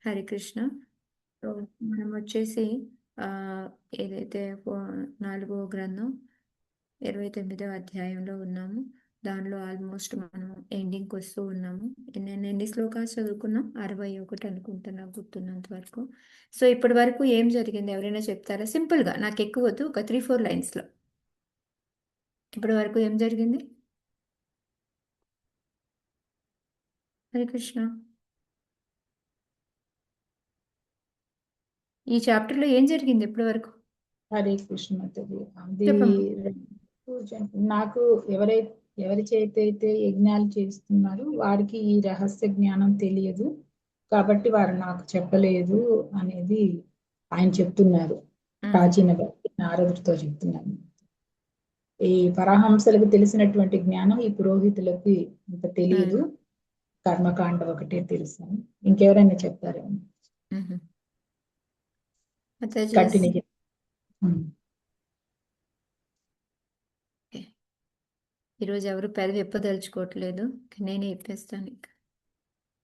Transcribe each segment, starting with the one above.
Hare Krishna. So మనం వచ్చేసి ఆ, ఏదైతే 4వ గ్రంథం 29వ అధ్యాయంలో ఉన్నాము. దానిలో ఆల్మోస్ట్ మనం ఎండింగ్కి వస్తూ ఉన్నాము. నేను ఎన్ని శ్లోకాలు చదువుకున్నాం? 61 అనుకుంటున్నా, గుర్తున్నంత వరకు. సో ఇప్పటి వరకు ఏం జరిగింది ఎవరైనా చెప్తారా? సింపుల్గా, నాకు ఎక్కువ వద్దు, ఒక 3-4 లైన్స్లో ఇప్పటి వరకు ఏం జరిగింది? హరే కృష్ణ. ఈ చాప్టర్లో ఏం జరిగింది ఇప్పటి వరకు? హరే కృష్ణ తల్లి. అది చెప్పమ్మా. నాకు ఎవరి చేతైతే యజ్ఞాలు చేస్తున్నారో వారికి ఈ రహస్య జ్ఞానం తెలియదు, కాబట్టి వారు నాకు చెప్పలేదు అనేది ఆయన చెప్తున్నారు. ప్రాచీన భక్తి నారదుడితో చెప్తున్నారు. ఈ పరహంసలకు తెలిసినటువంటి జ్ఞానం ఈ పురోహితులకి ఇంత తెలియదు. కర్మకాండ ఒకటే తెలుసు. ఇంకెవరైనా చెప్తారేమో. కట్టిన ఈరోజు ఎవరు పెదవి ఎప్పదలుచుకోవట్లేదు, నేనే ఇప్పేస్తాను ఇంకా.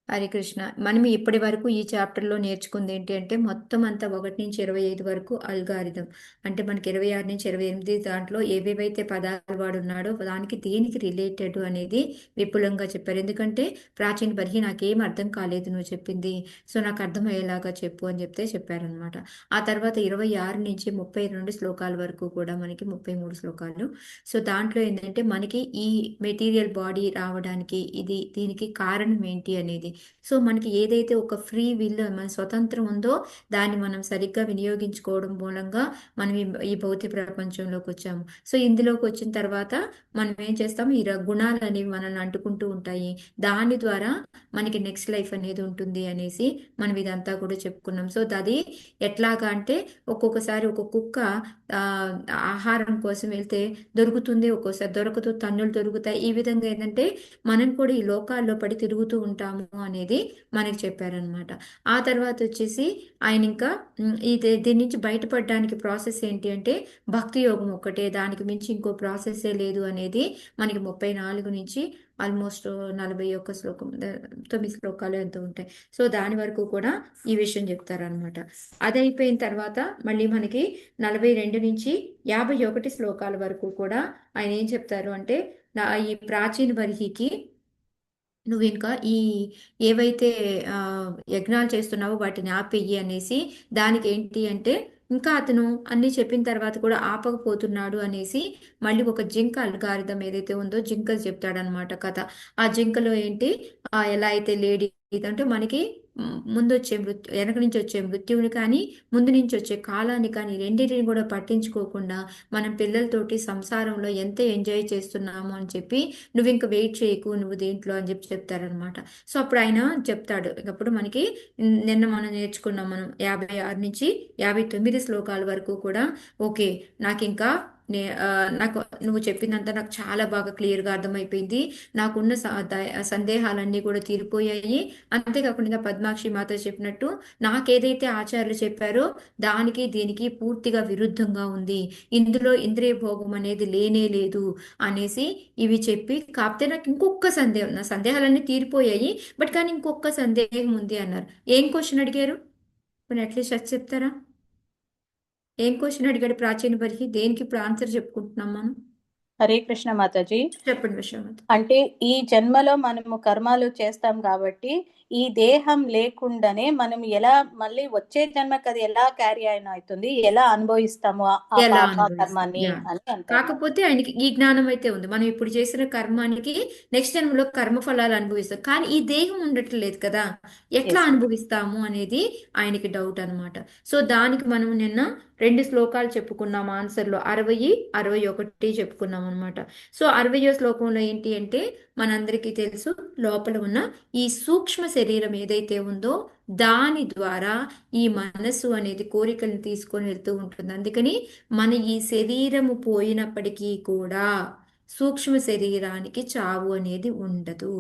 హరే కృష్ణ. మనం ఇప్పటి వరకు ఈ చాప్టర్లో నేర్చుకుంది ఏంటి అంటే, మొత్తం అంతా 1 నుంచి 25 వరకు అల్గారిథం. అంటే మనకి 26 నుంచి 28 దాంట్లో ఏవేవైతే పదాలు వాడున్నాడో దానికి దేనికి రిలేటెడ్ అనేది విపులంగా చెప్పారు. ఎందుకంటే ప్రాచీన పరిహి నాకేం అర్థం కాలేదు నువ్వు చెప్పింది, సో నాకు అర్థమయ్యేలాగా చెప్పు అని చెప్తే చెప్పారనమాట. ఆ తర్వాత 26 నుంచి 32 శ్లోకాల వరకు కూడా మనకి 33 శ్లోకాలు. సో దాంట్లో ఏంటంటే మనకి ఈ మెటీరియల్ బాడీ రావడానికి దీనికి కారణం ఏంటి అనేది. సో మనకి ఏదైతే ఒక ఫ్రీ విల్, మన స్వతంత్రం ఉందో దాన్ని మనం సరిగ్గా వినియోగించుకోవడం మూలంగా మనం ఈ భౌతిక ప్రపంచంలోకి వచ్చాము. సో ఇందులోకి వచ్చిన తర్వాత మనం ఏం చేస్తాము, ఈ గుణాలు అనేవి మనల్ని అంటుకుంటూ ఉంటాయి. దాని ద్వారా మనకి నెక్స్ట్ లైఫ్ అనేది ఉంటుంది అనేసి మనం ఇదంతా కూడా చెప్పుకున్నాం. సో అది ఎట్లాగా అంటే, ఒక్కొక్కసారి ఒక కుక్క ఆ, ఆహారం కోసం వెళ్తే దొరుకుతుంది, ఒక్కోసారి దొరకదు, తన్నులు దొరుకుతాయి. ఈ విధంగా ఏంటంటే మనం కూడా ఈ లోకాల్లో పడి తిరుగుతూ ఉంటాము అనేది మనకి చెప్పారనమాట. ఆ తర్వాత వచ్చేసి ఆయన ఇంకా దీని నుంచి బయటపడడానికి ప్రాసెస్ ఏంటి అంటే, భక్తి యోగం ఒక్కటే, దానికి మించి ఇంకో ప్రాసెస్సే లేదు అనేది మనకి 34 నుంచి ఆల్మోస్ట్ 41 శ్లోకం, 9 శ్లోకాలు ఎంత ఉంటాయి. సో దాని వరకు కూడా ఈ విషయం చెప్తారనమాట. అది అయిపోయిన తర్వాత మళ్ళీ మనకి 42 నుంచి 51 శ్లోకాల వరకు కూడా ఆయన ఏం చెప్తారు అంటే, ఈ ప్రాచీన బర్హికి నువ్వు ఇంకా ఏవైతే ఆ, యజ్ఞాలు చేస్తున్నావో వాటిని ఆపేయి అనేసి, దానికి ఏంటి అంటే ఇంకా అతను అన్ని చెప్పిన తర్వాత కూడా ఆపకపోతున్నాడు అనేసి మళ్ళీ ఒక జింక అల్గారిథం ఏదైతే ఉందో జింక చెప్తాడనమాట కథ. ఆ జింకలో ఏంటి, ఎలా అయితే లేడీ అంటే మనకి ముందు వచ్చే మృత్యు, వెనక నుంచి వచ్చే మృత్యువుని కానీ ముందు నుంచి వచ్చే కాలాన్ని కానీ రెండింటిని కూడా పట్టించుకోకుండా మనం పిల్లలతోటి సంసారంలో ఎంత ఎంజాయ్ చేస్తున్నాము అని చెప్పి, నువ్వు ఇంకా వెయిట్ చేయకు నువ్వు దేంట్లో అని చెప్పి చెప్తారనమాట. సో అప్పుడు ఆయన చెప్తాడు. అప్పుడు మనకి నిన్న మనం నేర్చుకున్నాం, మనం 56 నుంచి 59 శ్లోకాల వరకు కూడా ఓకే, నాకు ఇంకా నాకు నువ్వు చెప్పిందంతా నాకు చాలా బాగా క్లియర్గా అర్థమైపోయింది. నాకున్న సందేహాలన్నీ కూడా తీరిపోయాయి. అంతేకాకుండా పద్మాక్షి మాత చెప్పినట్టు నాకేదైతే ఆచార్యులు చెప్పారో దానికి దీనికి పూర్తిగా విరుద్ధంగా ఉంది, ఇందులో ఇంద్రియ భోగం అనేది లేనే లేదు అనేసి ఇవి చెప్పి, కాకపోతే నాకు ఇంకొక సందేహం, నా సందేహాలన్నీ తీరిపోయాయి బట్ కానీ ఇంకొక సందేహం ఉంది అన్నారు. ఏం క్వశ్చన్ అడిగారు? కొన్ని అట్లీస్ట్ అది చెప్తారా? ఏం క్వశ్చన్ అడిగాడు ప్రాచీన పరిధి? దేనికి ఇప్పుడు ఆన్సర్ చెప్పుకుంటున్నాం మనం? హరే కృష్ణ మాతాజీ. చెప్పండి విశ్వనాథ్. అంటే ఈ జన్మలో మనము కర్మాలు చేస్తాం కాబట్టి ఈ దేహం లేకుండానే మనం ఎలా మళ్ళీ వచ్చే జన్మకి అది ఎలా క్యారీ అయిన అవుతుంది, ఎలా అనుభవిస్తాము ఆ ఎలా పాప అనుభవిస్తాం? కర్మాన్ని అని అంటారు. కాకపోతే ఆయనకి ఈ జ్ఞానం అయితే ఉంది, మనం ఇప్పుడు చేసిన కర్మానికి నెక్స్ట్ జన్మలో కర్మ ఫలాలు అనుభవిస్తాం, కానీ ఈ దేహం ఉండట్లేదు కదా, ఎట్లా Yes. అనుభవిస్తాము అనేది ఆయనకి డౌట్ అనమాట. సో దానికి మనం నిన్న 2 శ్లోకాలు చెప్పుకున్నాం ఆన్సర్లో, 60, 61 చెప్పుకున్నాం అనమాట. సో 60వ శ్లోకంలో ఏంటి అంటే, మనందరికీ తెలుసు లోపల ఉన్న ఈ సూక్ష్మ శరీరం ఏదైతే ఉందో దాని ద్వారా ఈ మనస్సు అనేది కోరికలను తీసుకొని వెళ్తూ ఉంటుంది. అందుకని మన ఈ శరీరము పోయినప్పటికీ కూడా సూక్ష్మ శరీరానికి చావు అనేది ఉండదు.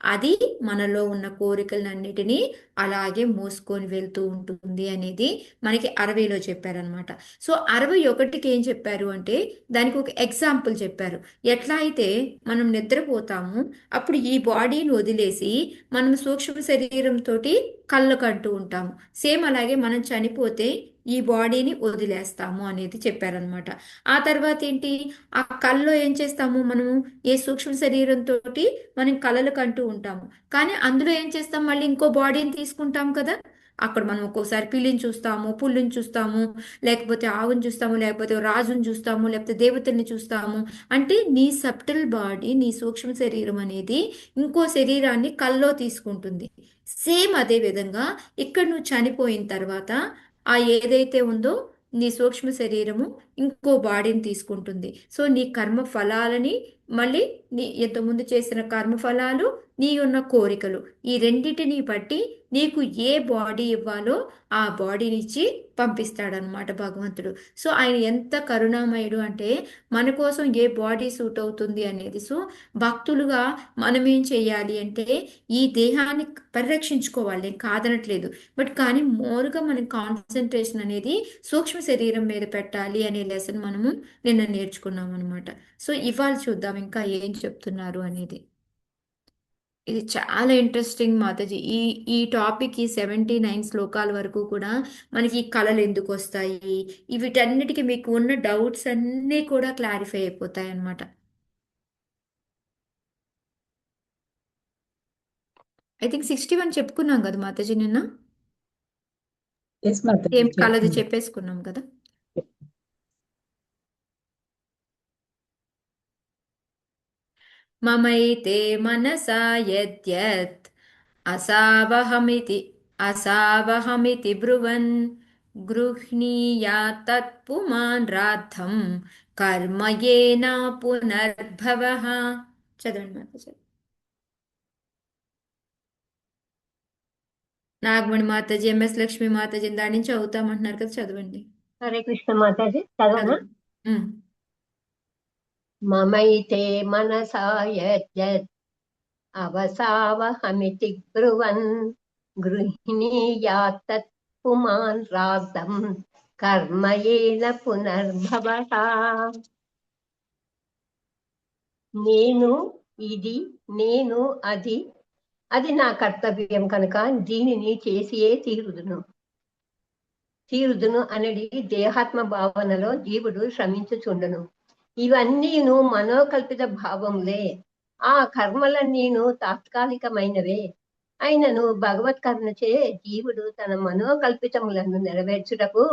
అది మనలో ఉన్న కోరికలన్నిటినీ అలాగే మోసుకొని వెళ్తూ ఉంటుంది అనేది మనకి 60లో చెప్పారనమాట. సో 61కి ఏం చెప్పారు అంటే దానికి ఒక ఎగ్జాంపుల్ చెప్పారు. ఎట్లా అయితే మనం నిద్రపోతాము, అప్పుడు ఈ బాడీని వదిలేసి మనం సూక్ష్మ శరీరంతో కళ్ళకంటూ ఉంటాము. సేమ్ అలాగే మనం చనిపోతే ఈ బాడీని వదిలేస్తాము అనేది చెప్పారనమాట. ఆ తర్వాత ఏంటి, ఆ కళ్ళలో ఏం చేస్తాము మనము, ఏ సూక్ష్మ శరీరంతో మనం కలలు కంటూ ఉంటాము. కానీ అందులో ఏం చేస్తాం, మళ్ళీ ఇంకో బాడీని తీసుకుంటాం కదా. అక్కడ మనం ఒక్కోసారి పిల్లిని చూస్తాము, పుల్లిని చూస్తాము, లేకపోతే ఆవుని చూస్తాము, లేకపోతే రాజుని చూస్తాము, లేకపోతే దేవతల్ని చూస్తాము. అంటే నీ సబ్టల్ బాడీ, నీ సూక్ష్మ శరీరం అనేది ఇంకో శరీరాన్ని కల్లో తీసుకుంటుంది. సేమ్ అదే విధంగా ఇక్కడ నువ్వు చనిపోయిన తర్వాత ఆ ఏదైతే ఉందో నీ సూక్ష్మ శరీరము ఇంకో బాడీని తీసుకుంటుంది. సో నీ కర్మ ఫలాలని, మళ్ళీ నీ ఇంతకుముందు చేసిన కర్మ ఫలాలు, నీ ఉన్న కోరికలు, ఈ రెండిటిని బట్టి నీకు ఏ బాడీ ఇవ్వాలో ఆ బాడీని ఇచ్చి పంపిస్తాడనమాట భగవంతుడు. సో ఆయన ఎంత కరుణామయుడు అంటే మన కోసం ఏ బాడీ సూట్ అవుతుంది అనేది. సో భక్తులుగా మనం ఏం చేయాలి అంటే ఈ దేహాన్ని పరిరక్షించుకోవాలి, నేను కాదనట్లేదు. బట్ కానీ మోరుగా మనం కాన్సన్ట్రేషన్ అనేది సూక్ష్మ శరీరం మీద పెట్టాలి అనే లెసన్ మనము నిన్న నేర్చుకున్నాం అనమాట. సో ఇవాళ చూద్దాం ఇంకా ఏం చెప్తున్నారు అనేది. ఇది చాలా ఇంట్రెస్టింగ్ మాతాజీ. ఈ ఈ టాపిక్, ఈ 79 శ్లోకాల వరకు కూడా మనకి ఈ కళలు ఎందుకు వస్తాయి, వీటన్నిటికీ మీకు ఉన్న డౌట్స్ అన్నీ కూడా క్లారిఫై అయిపోతాయి అన్నమాట. ఐ థింక్ 61 చెప్పుకున్నాం కదా మాతాజీ నిన్న. ఎస్ మాతాజీ ఏం కలది చెప్పింది. చెప్పేసుకున్నాం కదా. మమైతే మనసా యద్యత్ అసావహమితి అసావహమితి బ్రువన్ గృహ్ణీయాత్ తత్పుమాన్ రాద్ధం కర్మయేనా పునర్భవః. చదవండి మాతాజీ. నాగమణి మాతాజీ, ఎంఎస్ లక్ష్మి మాతాజీ దాని నుంచి అవుతామంటున్నారు కదా, చదవండి. హరే కృష్ణ మాతాజీ చదవనా? చదవండి. ఉమ్. మమైతే మనసా యద్యత్ అవసావహమితి బ్రువన్ గృహిణీయాత్ తత్ పుమాన్ రాద్ధం కర్మయేన పునర్భవః. నేను ఇది, నేను అది, అది నా కర్తవ్యం కనుక దీనిని చేసియే తీరుదును అనడి దేహాత్మ భావనలో జీవుడు శ్రమించుచుండును. ఇవన్నీను మనోకల్పిత భావములే. ఆ కర్మలన్నీను తాత్కాలికమైనవే అయినను భగవత్ కరుణచే జీవుడు తన మనోకల్పితములను నెరవేర్చుటకు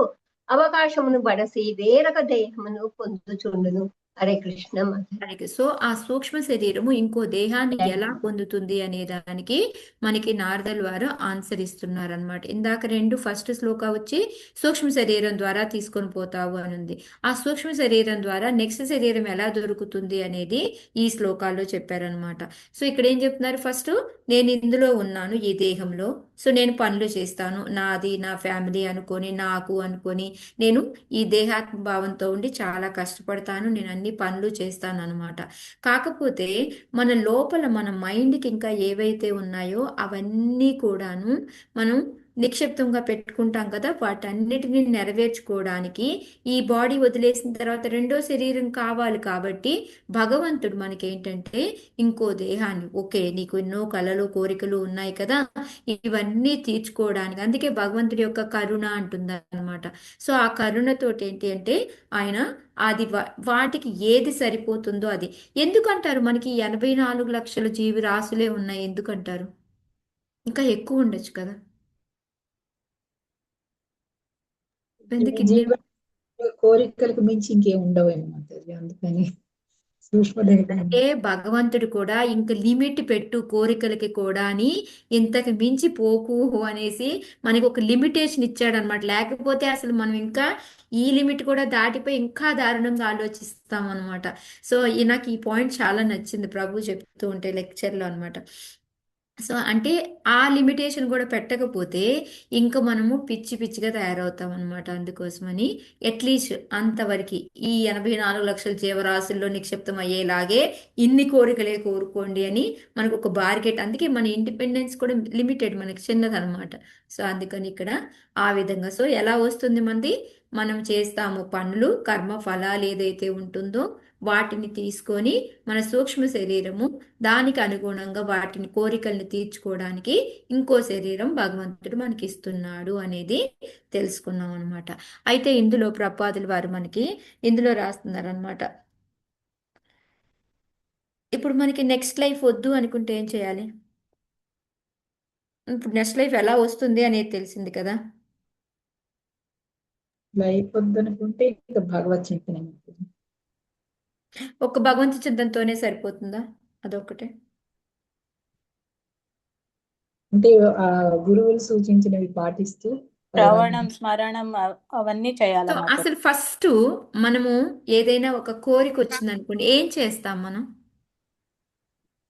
అవకాశమును బడసి వేరొక దేహమును పొందుచుండును. హరే కృష్ణ మాతాజీ. మనకి సో ఆ సూక్ష్మ శరీరము ఇంకో దేహాన్ని ఎలా పొందుతుంది అనే దానికి మనకి నారదుల వారు ఆన్సర్ ఇస్తున్నారనమాట. ఇందాక ఫస్ట్ శ్లోక వచ్చి సూక్ష్మ శరీరం ద్వారా తీసుకొని పోతావు అని ఉంది. ఆ సూక్ష్మ శరీరం ద్వారా నెక్స్ట్ శరీరం ఎలా దొరుకుతుంది అనేది ఈ శ్లోకాల్లో చెప్పారనమాట. సో ఇక్కడ ఏం చెప్తున్నారు, ఫస్ట్ నేను ఇందులో ఉన్నాను ఈ దేహంలో, సో నేను పనులు చేస్తాను, నాది నా ఫ్యామిలీ అనుకొని, నాకు అనుకొని నేను ఈ దేహాత్మ భావంతో ఉండి చాలా కష్టపడతాను, నేను అన్ని పనులు చేస్తాను అనమాట. కాకపోతే మన లోపల మన మైండ్కి ఇంకా ఏవైతే ఉన్నాయో అవన్నీ కూడాను మనం నిక్షిప్తంగా పెట్టుకుంటాం కదా, వాటన్నిటిని నెరవేర్చుకోవడానికి ఈ బాడీ వదిలేసిన తర్వాత రెండో శరీరం కావాలి. కాబట్టి భగవంతుడు మనకి ఏంటంటే ఇంకో దేహాన్ని, ఓకే నీకు ఎన్నో కలలు కోరికలు ఉన్నాయి కదా, ఇవన్నీ తీర్చుకోవడానికి, అందుకే భగవంతుడి యొక్క కరుణ అంటుంది అనమాట. సో ఆ కరుణతోటి ఏంటి అంటే ఆయన అది వాటికి ఏది సరిపోతుందో అది. ఎందుకంటారు మనకి 84 లక్షల జీవరాశులే ఉన్నాయి ఎందుకంటారు? ఇంకా ఎక్కువ ఉండొచ్చు కదా, ఎందుకు ఇన్ని? జీవ కోరికలకు మించి ఇంకేం ఉండవేమో మాతాజీ, అందుకని సూక్ష్మదేహం. అంటే భగవంతుడు కూడా ఇంక లిమిట్ పెట్టు కోరికలకి కూడా అని, ఇంతకు మించి పోకు అనేసి మనకి ఒక లిమిటేషన్ ఇచ్చాడనమాట. లేకపోతే అసలు మనం ఇంకా ఈ లిమిట్ కూడా దాటిపోయి ఇంకా దారుణంగా ఆలోచిస్తాం అనమాట. సో నాకు ఈ పాయింట్ చాలా నచ్చింది ప్రభు చెప్తూ ఉంటే లెక్చర్లో అనమాట. సో అంటే ఆ లిమిటేషన్ కూడా పెట్టకపోతే ఇంకా మనము పిచ్చి పిచ్చిగా తయారవుతాం అనమాట. అందుకోసమని అట్లీస్ట్ అంతవరకు ఈ 84 లక్షల జీవరాశుల్లో నిక్షిప్తం అయ్యేలాగే ఇన్ని కోరికలే కోరుకోండి అని మనకు ఒక బార్గెట్. అందుకే మన ఇండిపెండెన్స్ కూడా లిమిటెడ్, మనకి చిన్నదనమాట. సో అందుకని ఇక్కడ ఆ విధంగా. సో ఎలా వస్తుంది మంది? మనం చేస్తాము పనులు, కర్మ ఫలాలు ఏదైతే ఉంటుందో వాటిని తీసుకొని మన సూక్ష్మ శరీరము దానికి అనుగుణంగా వాటిని కోరికల్ని తీర్చుకోవడానికి ఇంకో శరీరం భగవంతుడు మనకి ఇస్తున్నాడు అనేది తెలుసుకున్నాం అనమాట. అయితే ఇందులో ప్రపాదులు వారు మనకి ఇందులో రాస్తున్నారనమాట. ఇప్పుడు మనకి నెక్స్ట్ లైఫ్ వద్దు అనుకుంటే ఏం చేయాలి? ఇప్పుడు నెక్స్ట్ లైఫ్ ఎలా వస్తుంది అనేది తెలిసింది కదా. లైఫ్ వద్దనుకుంటే ఇక భగవత్ చింతన ఉంటుంది. ఒక్క భగవంతు చింతనతోనే సరిపోతుందా? అదొక్కటే. అంటే ఆ గురువులు సూచించినవి పాటిస్తూ శ్రవణం, స్మరణం అవన్నీ చేయాలా సో మాతాజీ? అసలు ఫస్ట్ మనము ఏదైనా ఒక కోరిక వచ్చింది అనుకోండి, ఏం చేస్తాం మనం?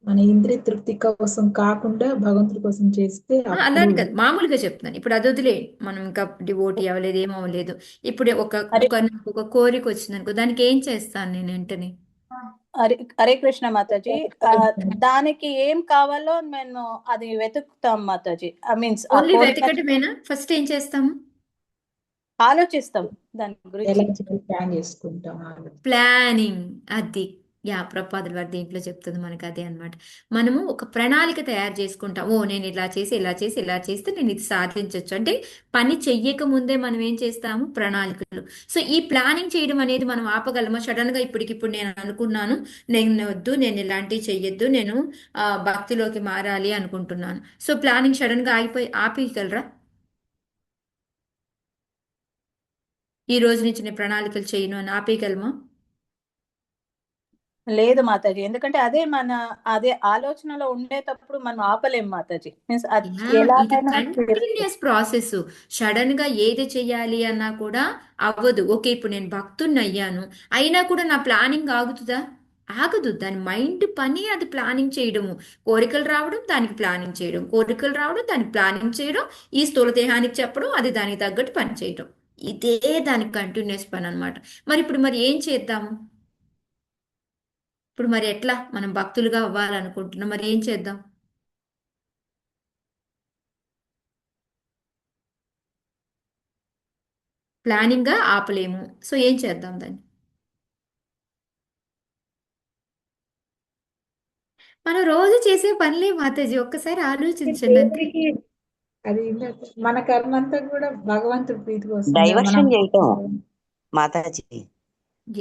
మన ఇంద్రియ తృప్తి కోసం కాకుండా భగవంతుడి కోసం చేస్తే అప్పుడు అలాని కాదు, మామూలుగా చెప్తున్నాను. ఇప్పుడు అది వదిలే, మనం ఇంకా డివోటీ అవ్వలేదు, ఏం అవ్వలేదు. ఇప్పుడు హరే నాకు ఒక కోరిక వచ్చింది అనుకో, దానికి ఏం చేస్తాను నేను వెంటనే? హరే హరే కృష్ణ మాతాజీ. దానికి ఏం కావాలో మేము అది వెతుకుతాం మాతాజీ. మీన్స్ ఆ ఓన్లీ కోరిక వెతకటమేనా? ఫస్ట్ ఏం చేస్తాము? ఆలోచిస్తాం దాని ఎలా గురించి. ప్లాన్ చేసుకుంటాం ప్లానింగ్. అది ప్రపాదుల వారి దీంట్లో చెప్తుంది మనకు అదే అన్నమాట. మనము ఒక ప్రణాళిక తయారు చేసుకుంటాం. ఓ నేను ఇలా చేసి ఇలా చేసి ఇలా చేస్తే నేను ఇది సాధించవచ్చు అంటే పని చెయ్యక ముందే మనం ఏం చేస్తాము? ప్రణాళికలు. సో ఈ ప్లానింగ్ చేయడం అనేది మనం ఆపగలమా? సడన్ గా ఇప్పటికిప్పుడు నేను అనుకున్నాను, నేను వద్దు, నేను ఇలాంటివి చెయ్యొద్దు, నేను భక్తిలోకి మారాలి అనుకుంటున్నాను. సో ప్లానింగ్ సడన్ గా ఆపేయగలరా? ఈ రోజు నుంచి నేను ప్రణాళికలు చేయను అని ఆపేయగలమా? లేదు మాతాజీ, ఎందుకంటే అదే ఆలోచనలో ఉండేటప్పుడు మనం ఆపలేం మాతాజీ. మీన్స్ యా, ఇది ఎలాగైనా జరుగుతుంది. Continuous process. సడన్ గా ఏది చెయ్యాలి అన్నా కూడా అవ్వదు. ఓకే, ఇప్పుడు నేను భక్తున్ని అయ్యాను, అయినా కూడా నా ప్లానింగ్ ఆగుతుందా? ఆగదు. దాని మైండ్ పని అది ప్లానింగ్ చేయడము. కోరికలు రావడం, దానికి ప్లానింగ్ చేయడం, కోరికలు రావడం, దానికి ప్లానింగ్ చేయడం, ఈ స్థూల దేహానికి చెప్పడం, అది దానికి తగ్గట్టు పని చేయడం. ఇదే దానికి కంటిన్యూస్ పని అన్నమాట. మరి ఏం చేద్దాము? ఇప్పుడు మరి ఎట్లా మనం భక్తులుగా అవ్వాలనుకుంటున్నాం, మరి ఏం చేద్దాం? ప్లానింగ్గా ఆపలేము. సో ఏం చేద్దాం దాన్ని? మనం రోజు చేసే పనులే మాతాజీ, ఒక్కసారి ఆలోచించండి అంతే. దేవుడికి అది మన కర్మ అంతా కూడా భగవంతుడి ప్రీతి కోసం కదా. మనం డైవర్షన్ చేయటం Mataji,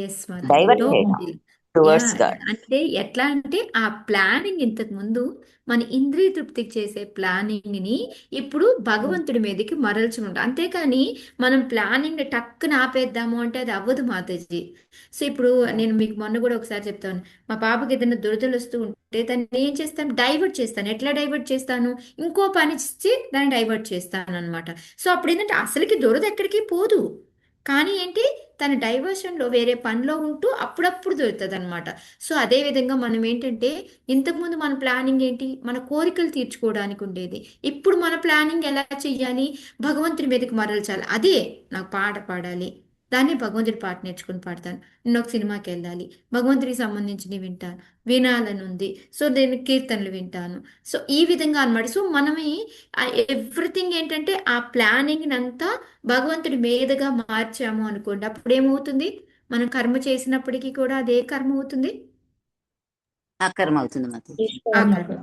yes Mataji, divert no చేయటం మోడల్. Yeah, towards God. అంటే ఎట్లా అంటే ఆ ప్లానింగ్ ఇంతకు ముందు మన ఇంద్రియ తృప్తికి చేసే ప్లానింగ్ ని ఇప్పుడు భగవంతుడి మీదకి మరల్చుకుంటాం. అంతేకాని మనం ప్లానింగ్ టక్కున ఆపేద్దాము అంటే అది అవ్వదు మాతాజీ. సో ఇప్పుడు నేను మీకు మొన్న కూడా ఒకసారి చెప్తాను, మా పాపకి ఏదైనా దురదలు వస్తూ ఉంటే దాన్ని ఏం చేస్తాను? డైవర్ట్ చేస్తాను. ఎట్లా డైవర్ట్ చేస్తాను? ఇంకో పని ఇచ్చి దాన్ని డైవర్ట్ చేస్తాను అనమాట. సో అప్పుడు ఏంటంటే అసలుకి దురద ఎక్కడికి పోదు, కానీ ఏంటి, తన డైవర్షన్లో వేరే పనిలో ఉంటూ అప్పుడప్పుడు దొరుకుతుంది అనమాట. సో అదే విధంగా మనం ఏంటంటే ఇంతకుముందు మన ప్లానింగ్ ఏంటి? మన కోరికలు తీర్చుకోవడానికి ఉండేది. ఇప్పుడు మన ప్లానింగ్ ఎలా చెయ్యాలి? భగవంతుడి మీదకి మరల్చాలి. అదే నాకు పాట పాడాలి, దాన్ని భగవంతుడి పాట నేర్చుకుని పాడతాను. నేను ఒక సినిమాకి వెళ్ళాలి, భగవంతుడికి సంబంధించినవి వింటాను, వినాలని ఉంది, సో నేను కీర్తనలు వింటాను. సో ఈ విధంగా అన్నమాట. సో మనమే ఎవ్రీథింగ్ ఏంటంటే ఆ ప్లానింగ్ అంతా భగవంతుడి మీదుగా మార్చాము అనుకోండి, అప్పుడు ఏమవుతుంది? మనం కర్మ చేసినప్పటికీ కూడా అదే కర్మ అవుతుంది. అకర్మ అవుతుంది మాతాజీ. ఆ కర్మ.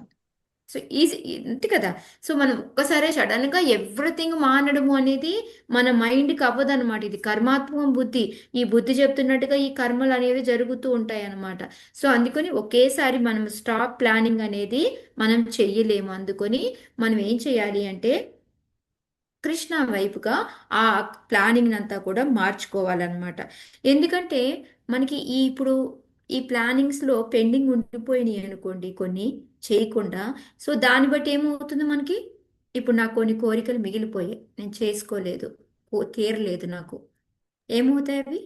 సో ఈజీ అంతే కదా. సో మనం ఒక్కసారి సడన్ గా ఎవ్రీథింగ్ మానడము అనేది మన మైండ్కి అవ్వదు అనమాట. ఇది కర్మాత్మకం బుద్ధి. ఈ బుద్ధి చెప్తున్నట్టుగా ఈ కర్మలు అనేవి జరుగుతూ ఉంటాయి అన్నమాట. సో అందుకని ఒకేసారి మనం స్టాప్ ప్లానింగ్ అనేది మనం చెయ్యలేము. అందుకని మనం ఏం చేయాలి అంటే కృష్ణ వైపుగా ఆ ప్లానింగ్ అంతా కూడా మార్చుకోవాలన్నమాట. ఎందుకంటే మనకి ఇప్పుడు ఈ ప్లానింగ్స్లో పెండింగ్ ఉండిపోయినాయి అనుకోండి కొన్ని చేయకుండా, సో దాన్ని బట్టి ఏమవుతుంది మనకి? ఇప్పుడు నాకు కొన్ని కోరికలు మిగిలిపోయాయి, నేను చేసుకోలేదు, తీరలేదు నాకు. ఏమవుతాయి అవి?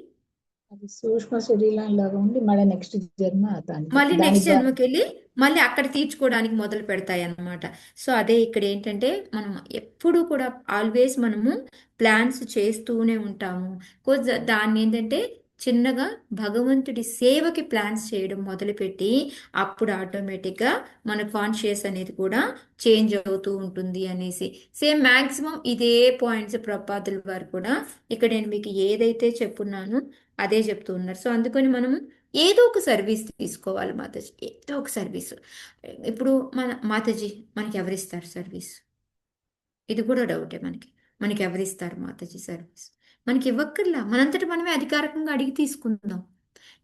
అది సూక్ష్మ శరీరం లాగా ఉండి మళ్ళీ నెక్స్ట్ జన్మ దానికి మళ్ళీ దాని నెక్స్ట్ ద్వారా జన్మకి వెళ్ళి మళ్ళీ అక్కడ తీర్చుకోవడానికి మొదలు పెడతాయి అన్నమాట. సో అదే ఇక్కడ ఏంటంటే మనం ఎప్పుడు కూడా ఆల్వేస్ మనము ప్లాన్స్ చేస్తూనే ఉంటాము. దాన్ని ఏంటంటే చిన్నగా భగవంతుడి సేవకి ప్లాన్స్ చేయడం మొదలుపెట్టి అప్పుడు ఆటోమేటిక్గా మన కాన్షియస్ అనేది కూడా చేంజ్ అవుతూ ఉంటుంది అనేసి సేమ్ మ్యాక్సిమం ఇదే పాయింట్స్ ప్రపాదుల వారు కూడా ఇక్కడ నేను మీకు ఏదైతే చెప్పున్నానో అదే చెప్తూ ఉన్నారు. సో అందుకని మనం ఏదో ఒక సర్వీస్ తీసుకోవాలి మాతాజీ, ఏదో ఒక సర్వీస్. ఇప్పుడు మన మాతాజీ మనకి ఎవరిస్తారు సర్వీస్? ఇది కూడా డౌటే మనకి. మనకి ఎవరిస్తారు మాతాజీ సర్వీస్? మనకి ఇవ్వక్కర్లా, మనంతటి మనమే అధికారికంగా అడిగి తీసుకుందాం.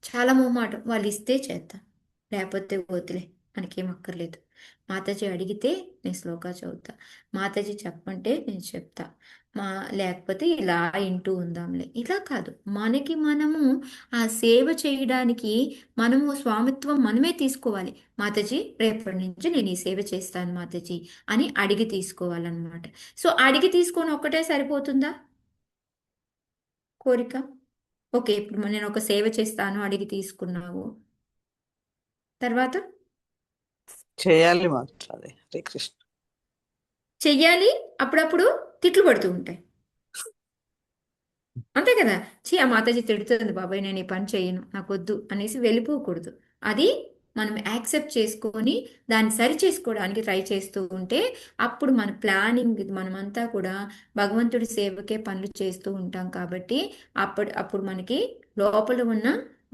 చాలా మొహమాటం, వాళ్ళు ఇస్తే చేద్దాం, లేకపోతే వదిలే, మనకేం అక్కర్లేదు. మాతాజీ అడిగితే నేను శ్లోకా చదువుతా, మాతాజీ చెప్పంటే నేను చెప్తా, మా లేకపోతే ఇలా వింటూ ఉందాంలే. ఇలా కాదు, మనకి మనము ఆ సేవ చేయడానికి మనము స్వామిత్వం మనమే తీసుకోవాలి. మాతాజీ రేపటి నుంచి నేను ఈ సేవ చేస్తాను మాతాజీ అని అడిగి తీసుకోవాలన్నమాట. సో అడిగి తీసుకొని ఒక్కటే సరిపోతుందా కోరిక? ఓకే, ఇప్పుడు నేను ఒక సేవ చేస్తాను అడిగి తీసుకున్నావు, తర్వాత చేయాలి మాత్రం. అదే హరే కృష్ణ. చెయ్యాలి. అప్పుడప్పుడు తిట్లు పడుతూ ఉంటాయి, అంతే కదా. ఆ మాతాజీ తిడుతుంది బాబాయ్, నేను ఈ పని చేయను, నాకు వద్దు అనేసి వెళ్ళిపోకూడదు. అది మనం యాక్సెప్ట్ చేసుకొని దాన్ని సరి చేసుకోవడానికి ట్రై చేస్తూ ఉంటే అప్పుడు మన ప్లానింగ్ మనమంతా కూడా భగవంతుడి సేవకే పనులు చేస్తూ ఉంటాం. కాబట్టి అప్పుడు మనకి లోపల ఉన్న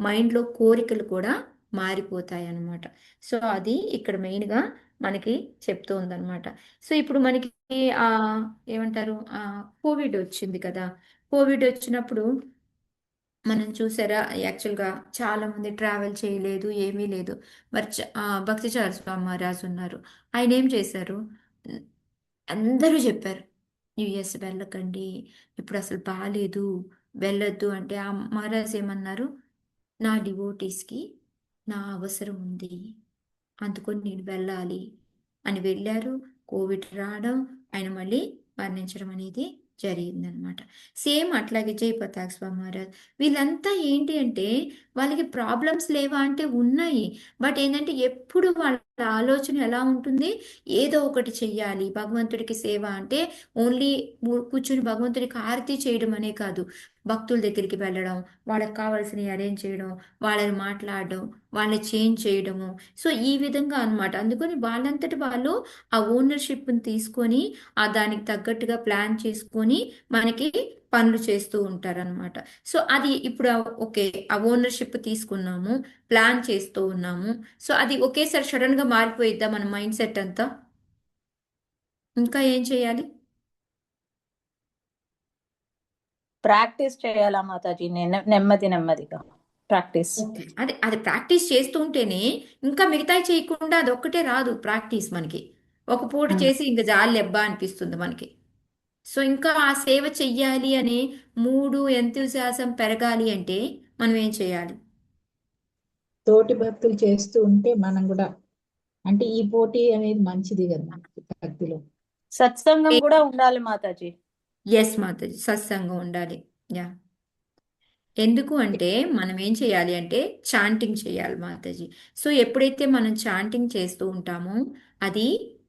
మైండ్లో కోరికలు కూడా మారిపోతాయి అన్నమాట. సో అది ఇక్కడ మెయిన్గా మనకి చెప్తూ ఉందన్నమాట. సో ఇప్పుడు మనకి ఆ ఏమంటారు, కోవిడ్ వచ్చింది కదా. కోవిడ్ వచ్చినప్పుడు మనం చూసారా, యాక్చువల్గా చాలా మంది ట్రావెల్ చేయలేదు, ఏమీ లేదు. మరి భక్తిచార స్వామి మహారాజ్ ఉన్నారు, ఆయన ఏం చేశారు? ఉమ్, అందరూ చెప్పారు యుఎస్ వెళ్ళకండి, ఇప్పుడు అసలు బాగాలేదు, వెళ్ళొద్దు అంటే ఆ మహారాజ్ ఏమన్నారు? నా డివోటీస్కి నా అవసరం ఉంది, అందుకొని నేను వెళ్ళాలి అని వెళ్ళారు. కోవిడ్ రావడం, ఆయన మళ్ళీ మరణించడం అనేది జరిగిందనమాట. సేమ్ అట్లాగే జై పతాక్ స్వామి మహారాజ్, వీళ్ళంతా ఏంటి అంటే వాళ్ళకి ప్రాబ్లమ్స్ లేవా అంటే ఉన్నాయి. బట్ ఏంటంటే ఎప్పుడు వాళ్ళ ఆలోచన ఎలా ఉంటుంది, ఏదో ఒకటి చెయ్యాలి భగవంతుడికి. సేవ అంటే ఓన్లీ కూర్చుని భగవంతుడికి ఆరతి చేయడం అనే కాదు, భక్తుల దగ్గరికి వెళ్ళడం, వాళ్ళకి కావాల్సినవి అరేంజ్ చేయడం, వాళ్ళని మాట్లాడడం, వాళ్ళని చేంజ్ చేయడము. సో ఈ విధంగా అన్నమాట. అందుకని వాళ్ళంతటి వాళ్ళు ఆ ఓనర్షిప్ని తీసుకొని దానికి తగ్గట్టుగా ప్లాన్ చేసుకొని మనకి పనులు చేస్తూ ఉంటారనమాట. సో అది ఇప్పుడు ఓకే, ఆ ఓనర్షిప్ తీసుకున్నాము, ప్లాన్ చేస్తూ ఉన్నాము. సో అది ఒకేసారి సడన్గా మారిపోయిద్దా మన మైండ్ సెట్ అంతా? ఇంకా ఏం చేయాలి? ప్రాక్టీస్ చేయాలా మాతాజీ? నెమ్మది నెమ్మదిగా ప్రాక్టీస్. ఓకే, అది అది ప్రాక్టీస్ చేస్తూ ఉంటేనే, ఇంకా మిగతాయి చేయకుండా అది ఒక్కటే రాదు ప్రాక్టీస్ మనకి. ఒక పూట చేసి ఇంకా జాలి లెబ్బా అనిపిస్తుంది మనకి. సో ఇంకా ఆ సేవ చెయ్యాలి అనే మూడు ఎంతూసియాసం పెరగాలి అంటే మనం ఏం చేయాలి? తోటి భక్తులు చేస్తూ ఉంటే మనం కూడా, అంటే ఈ పోటీ అనేది మంచిది కదా మనకి భక్తిలో. సత్సంగం కూడా ఉండాలి మాతాజీ. ఎస్ మాతాజీ, సత్సంగం ఉండాలి. యా, ఎందుకు అంటే మనం ఏం చేయాలి అంటే చాంటింగ్ చేయాలి మాతాజీ. సో ఎప్పుడైతే మనం చాంటింగ్ చేస్తూ ఉంటామో అది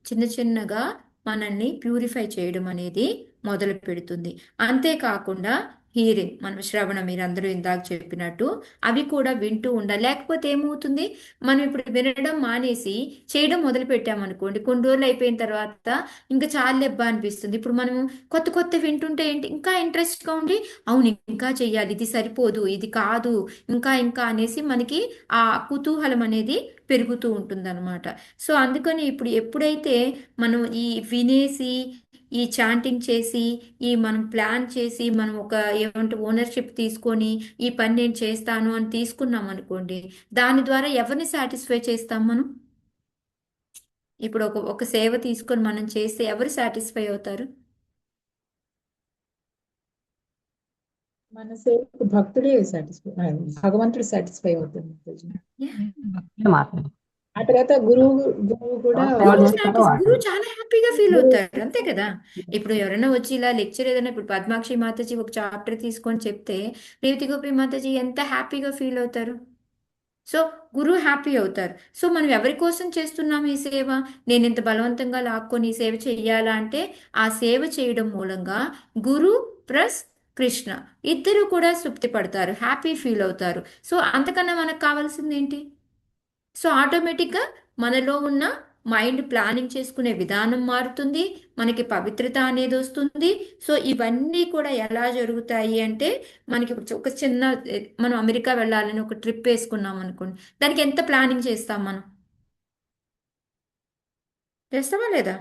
చిన్న చిన్నగా మనల్ని ప్యూరిఫై చేయడం అనేది మొదలు పెడుతుంది. అంతేకాకుండా హీరింగ్, మనం శ్రవణం, మీరందరూ ఇందాక చెప్పినట్టు అవి కూడా వింటూ ఉండాలి. లేకపోతే ఏమవుతుంది, మనం ఇప్పుడు వినడం మానేసి చేయడం మొదలు పెట్టామనుకోండి, కొన్ని రోజులు అయిపోయిన తర్వాత ఇంకా చాలా లెబ్బా అనిపిస్తుంది. ఇప్పుడు మనం కొత్త కొత్త వింటుంటే ఏంటి ఇంకా ఇంట్రెస్ట్గా ఉండి, అవును ఇంకా చెయ్యాలి, ఇది సరిపోదు, ఇది కాదు, ఇంకా ఇంకా అనేసి మనకి ఆ కుతూహలం అనేది పెరుగుతూ ఉంటుందన్నమాట. సో అందుకని ఇప్పుడు ఎప్పుడైతే మనం ఈ వినేసి ఈ చాంటింగ్ చేసి ఈ మనం ప్లాన్ చేసి మనం ఒక ఏమంటే ఓనర్షిప్ తీసుకొని ఈ పని నేను చేస్తాను అని తీసుకున్నాం అనుకోండి, దాని ద్వారా ఎవరిని సాటిస్ఫై చేస్తాం మనం? ఇప్పుడు ఒక సేవ తీసుకొని మనం చేస్తే ఎవరు సాటిస్ఫై అవుతారు? మన సేవకు భక్తుడే సాటిస్ఫై, భగవంతుడు సాటిస్ఫై అవుతుంది. Yeah. భక్తులే మాత్రమే. ఆ తర్వాత గురువు కూడా ఆల్మోస్ట్ గురువు చాలా హ్యాపీగా ఫీల్ గురువు అవుతారు, అంతే కదా. ఇప్పుడు ఎవరైనా వచ్చి ఇలా లెక్చర్ ఏదైనా, ఇప్పుడు పద్మాక్షి మాతాజీ ఒక చాప్టర్ తీసుకొని చెప్తే రేవతి గోపి మాతాజీ ఎంత హ్యాపీగా ఫీల్ అవుతారు. సో గురువు హ్యాపీ అవుతారు. సో మనం ఎవరి కోసం చేస్తున్నాం ఈ సేవ? నేను ఇంత బలవంతంగా లాక్కొని ఈ సేవ చెయ్యాలా అంటే, ఆ సేవ చేయడం మూలంగా గురు ప్లస్ కృష్ణ ఇద్దరు కూడా తృప్తి పడతారు, హ్యాపీ ఫీల్ అవుతారు. సో అంతకన్నా మనకు కావాల్సింది ఏంటి? సో ఆటోమేటిక్గా మనలో ఉన్న మైండ్ ప్లానింగ్ చేసుకునే విధానం మారుతుంది, మనకి పవిత్రత అనేది వస్తుంది. సో ఇవన్నీ కూడా ఎలా జరుగుతాయి అంటే, మనకి ఇప్పుడు ఒక చిన్న మనం అమెరికా వెళ్ళాలని ఒక ట్రిప్ వేసుకున్నాం అనుకోండి, దానికి ఎంత ప్లానింగ్ చేస్తాం మనం? చేస్తామా లేదా?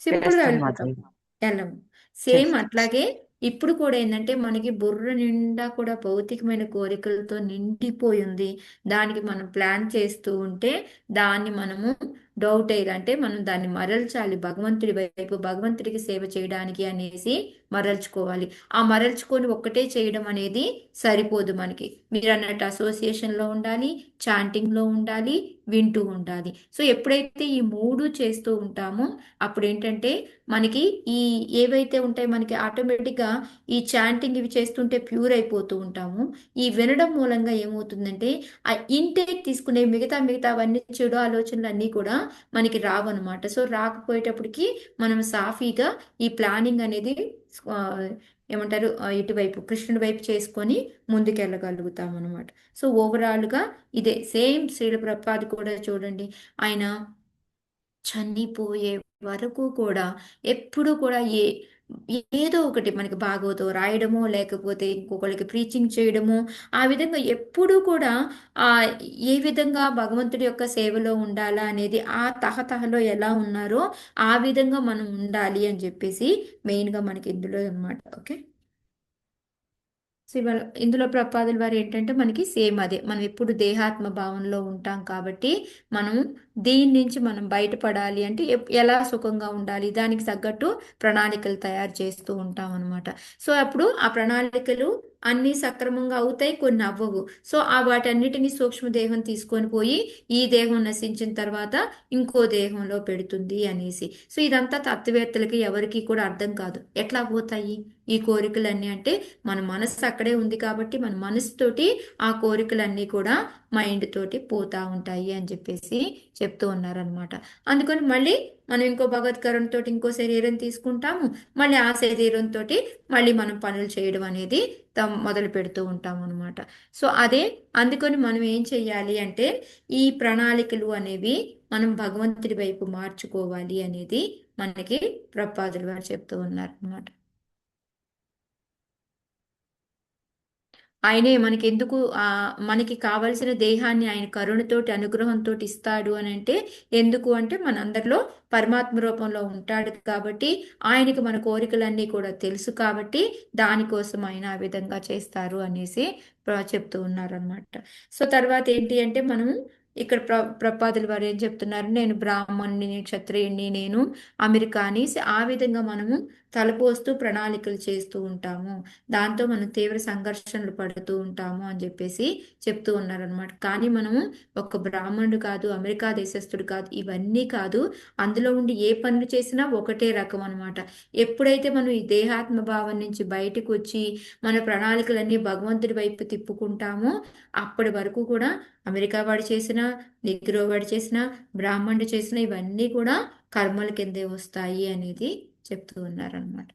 సింపుల్గా చేస్తాం వెళ్ళిపోతాం, మాతాజీ. వెళ్ళము. సేమ్ అట్లాగే ఇప్పుడు కూడా ఏంటంటే మనకి బుర్ర నిండా కూడా భౌతికమైన కోరికలతో నిండిపోయి ఉంది. దానికి మనం ప్లాన్ చేస్తూ ఉంటే దాన్ని మనము డౌట్ అయ్యి, అంటే మనం దాన్ని మరల్చాలి భగవంతుడి వైపు, భగవంతుడికి సేవ చేయడానికి అనేసి మరల్చుకోవాలి. ఆ మరల్చుకొని ఒక్కటే చేయడం అనేది సరిపోదు మనకి. మీరు అన్నట్టు అసోసియేషన్లో ఉండాలి, చాంటింగ్లో ఉండాలి, వింటూ ఉండాలి. సో ఎప్పుడైతే ఈ మూడు చేస్తూ ఉంటామో అప్పుడు ఏంటంటే మనకి ఈ ఏవైతే ఉంటాయి మనకి ఆటోమేటిక్గా ఈ చాంటింగ్ ఇవి చేస్తుంటే ప్యూర్ అయిపోతూ ఉంటాము. ఈ వినడం మూలంగా ఏమవుతుందంటే ఆ ఇంటేక్ తీసుకునే మిగతా అవన్నీ చెడు ఆలోచనలు అన్నీ కూడా మనకి రావన్నమాట. సో రాకపోయేటప్పటికి మనం సాఫీగా ఈ ప్లానింగ్ అనేది ఆ, ఏమంటారు ఇటువైపు కృష్ణుడి వైపు చేసుకొని ముందుకెళ్ళగలుగుతాం అనమాట. సో ఓవరాల్గా ఇదే సేమ్ శ్రీల ప్రభుపాద కూడా చూడండి, ఆయన చనిపోయే వరకు కూడా ఎప్పుడు కూడా ఏదో ఒకటి మనకి భాగవతం రాయడమో లేకపోతే ఇంకొకరికి ప్రీచింగ్ చేయడమో, ఆ విధంగా ఎప్పుడూ కూడా ఆ ఏ విధంగా భగవంతుడి యొక్క సేవలో ఉండాలా అనేది ఆ తహతహలో ఎలా ఉన్నారో ఆ విధంగా మనం ఉండాలి అని చెప్పేసి మెయిన్గా మనకి ఇందులో అన్నమాట. ఓకే. సో ఇవాళ ఇందులో ప్రపాదుల వారు ఏంటంటే మనకి సేమ్ అదే, మనం ఎప్పుడు దేహాత్మ భావంలో ఉంటాం కాబట్టి మనం దీని నుంచి మనం బయటపడాలి అంటే ఎలా సుఖంగా ఉండాలి దానికి తగ్గట్టు ప్రణాళికలు తయారు చేస్తూ ఉంటాం అనమాట. సో అప్పుడు ఆ ప్రణాళికలు అన్నీ సక్రమంగా అవుతాయి, కొన్ని అవ్వవు. సో ఆ వాటన్నిటిని సూక్ష్మదేహం తీసుకొని పోయి ఈ దేహం నశించిన తర్వాత ఇంకో దేహంలో పెడుతుంది అనేసి. సో ఇదంతా తత్వవేత్తలకి ఎవరికి కూడా అర్థం కాదు, ఎట్లా పోతాయి ఈ కోరికలన్నీ అంటే మన మనసు అక్కడే ఉంది కాబట్టి మన మనసుతోటి ఆ కోరికలన్నీ కూడా మైండ్ తోటి పోతా ఉంటాయి అని చెప్పేసి చెప్తూ ఉన్నారనమాట. అందుకని మళ్ళీ మనం ఇంకో భగవద్కరణతో ఇంకో శరీరం తీసుకుంటాము, మళ్ళీ ఆ శరీరంతో మళ్ళీ మనం పనులు చేయడం అనేది మొదలు పెడుతూ ఉంటాం అనమాట. సో అదే అందుకని మనం ఏం చెయ్యాలి అంటే ఈ ప్రణాళికలు అనేవి మనం భగవంతుడి వైపు మార్చుకోవాలి అనేది మనకి ప్రపాదులు వారు చెప్తూ ఉన్నారు అనమాట. ఆయనే మనకి ఎందుకు మనకి కావలసిన దేహాన్ని ఆయన కరుణతోటి అనుగ్రహంతో ఇస్తాడు అని అంటే, ఎందుకు అంటే మనందరిలో పరమాత్మ రూపంలో ఉంటాడు కాబట్టి, ఆయనకి మన కోరికలన్నీ కూడా తెలుసు కాబట్టి దానికోసం ఆయన ఆ విధంగా చేస్తారు అనేసి చెప్తూ ఉన్నారనమాట. సో తర్వాత ఏంటి అంటే మనం ఇక్కడ ప్రపాదుల వారు ఏం చెప్తున్నారు, నేను బ్రాహ్మణుని క్షత్రియుణ్ణి నేను అమెరికాని ఆ విధంగా మనము తలపోస్తూ ప్రణాళికలు చేస్తూ ఉంటాము, దాంతో మనం తీవ్ర సంఘర్షణలు పడుతూ ఉంటాము అని చెప్పేసి చెప్తూ ఉన్నారనమాట. కానీ మనము ఒక బ్రాహ్మణుడు కాదు, అమెరికా దేశస్థుడు కాదు, ఇవన్నీ కాదు, అందులో ఉండి ఏ పనులు చేసినా ఒకటే రకం అనమాట. ఎప్పుడైతే మనం ఈ దేహాత్మ భావం నుంచి బయటకు వచ్చి మన ప్రణాళికలన్నీ భగవంతుడి వైపు తిప్పుకుంటామో అప్పటి వరకు కూడా అమెరికా వాడు చేసిన, నిగ్రో వాడు చేసిన, బ్రాహ్మణుడు చేసిన ఇవన్నీ కూడా కర్మల కిందే వస్తాయి అనేది చెప్తూ ఉన్నారనమాట.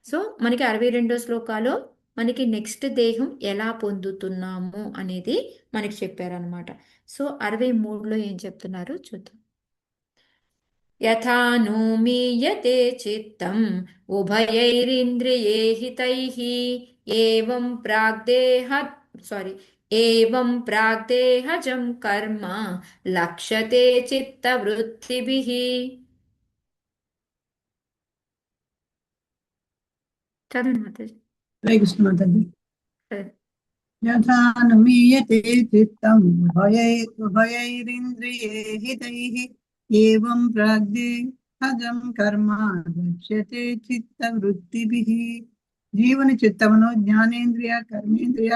సో మనకి 62 శ్లోకాలో మనకి నెక్స్ట్ దేహం ఎలా పొందుతున్నాము అనేది మనకి చెప్పారనమాట. సో 63లో ఏం చెప్తున్నారు చూద్దాం. యథాను మీయతే చిత్తం ఉభయైరింద్రియే హితైః ఏవం ప్రాగ్దేహజం కర్మ లక్ష్యతే చిత్తవృత్తిభిః. చదవండి మాతాజీ. హరే కృష్ణ మాతాజీ. సరే. యథానుమీయతే చిత్తం ఉభయైరింద్రియే హితైః ఏవం ప్రాగ్దేహజం కర్మ లక్ష్యతే చిత్తవృత్తిభిః. జీవుని చిత్తమును జ్ఞానేంద్రియ కర్మేంద్రియ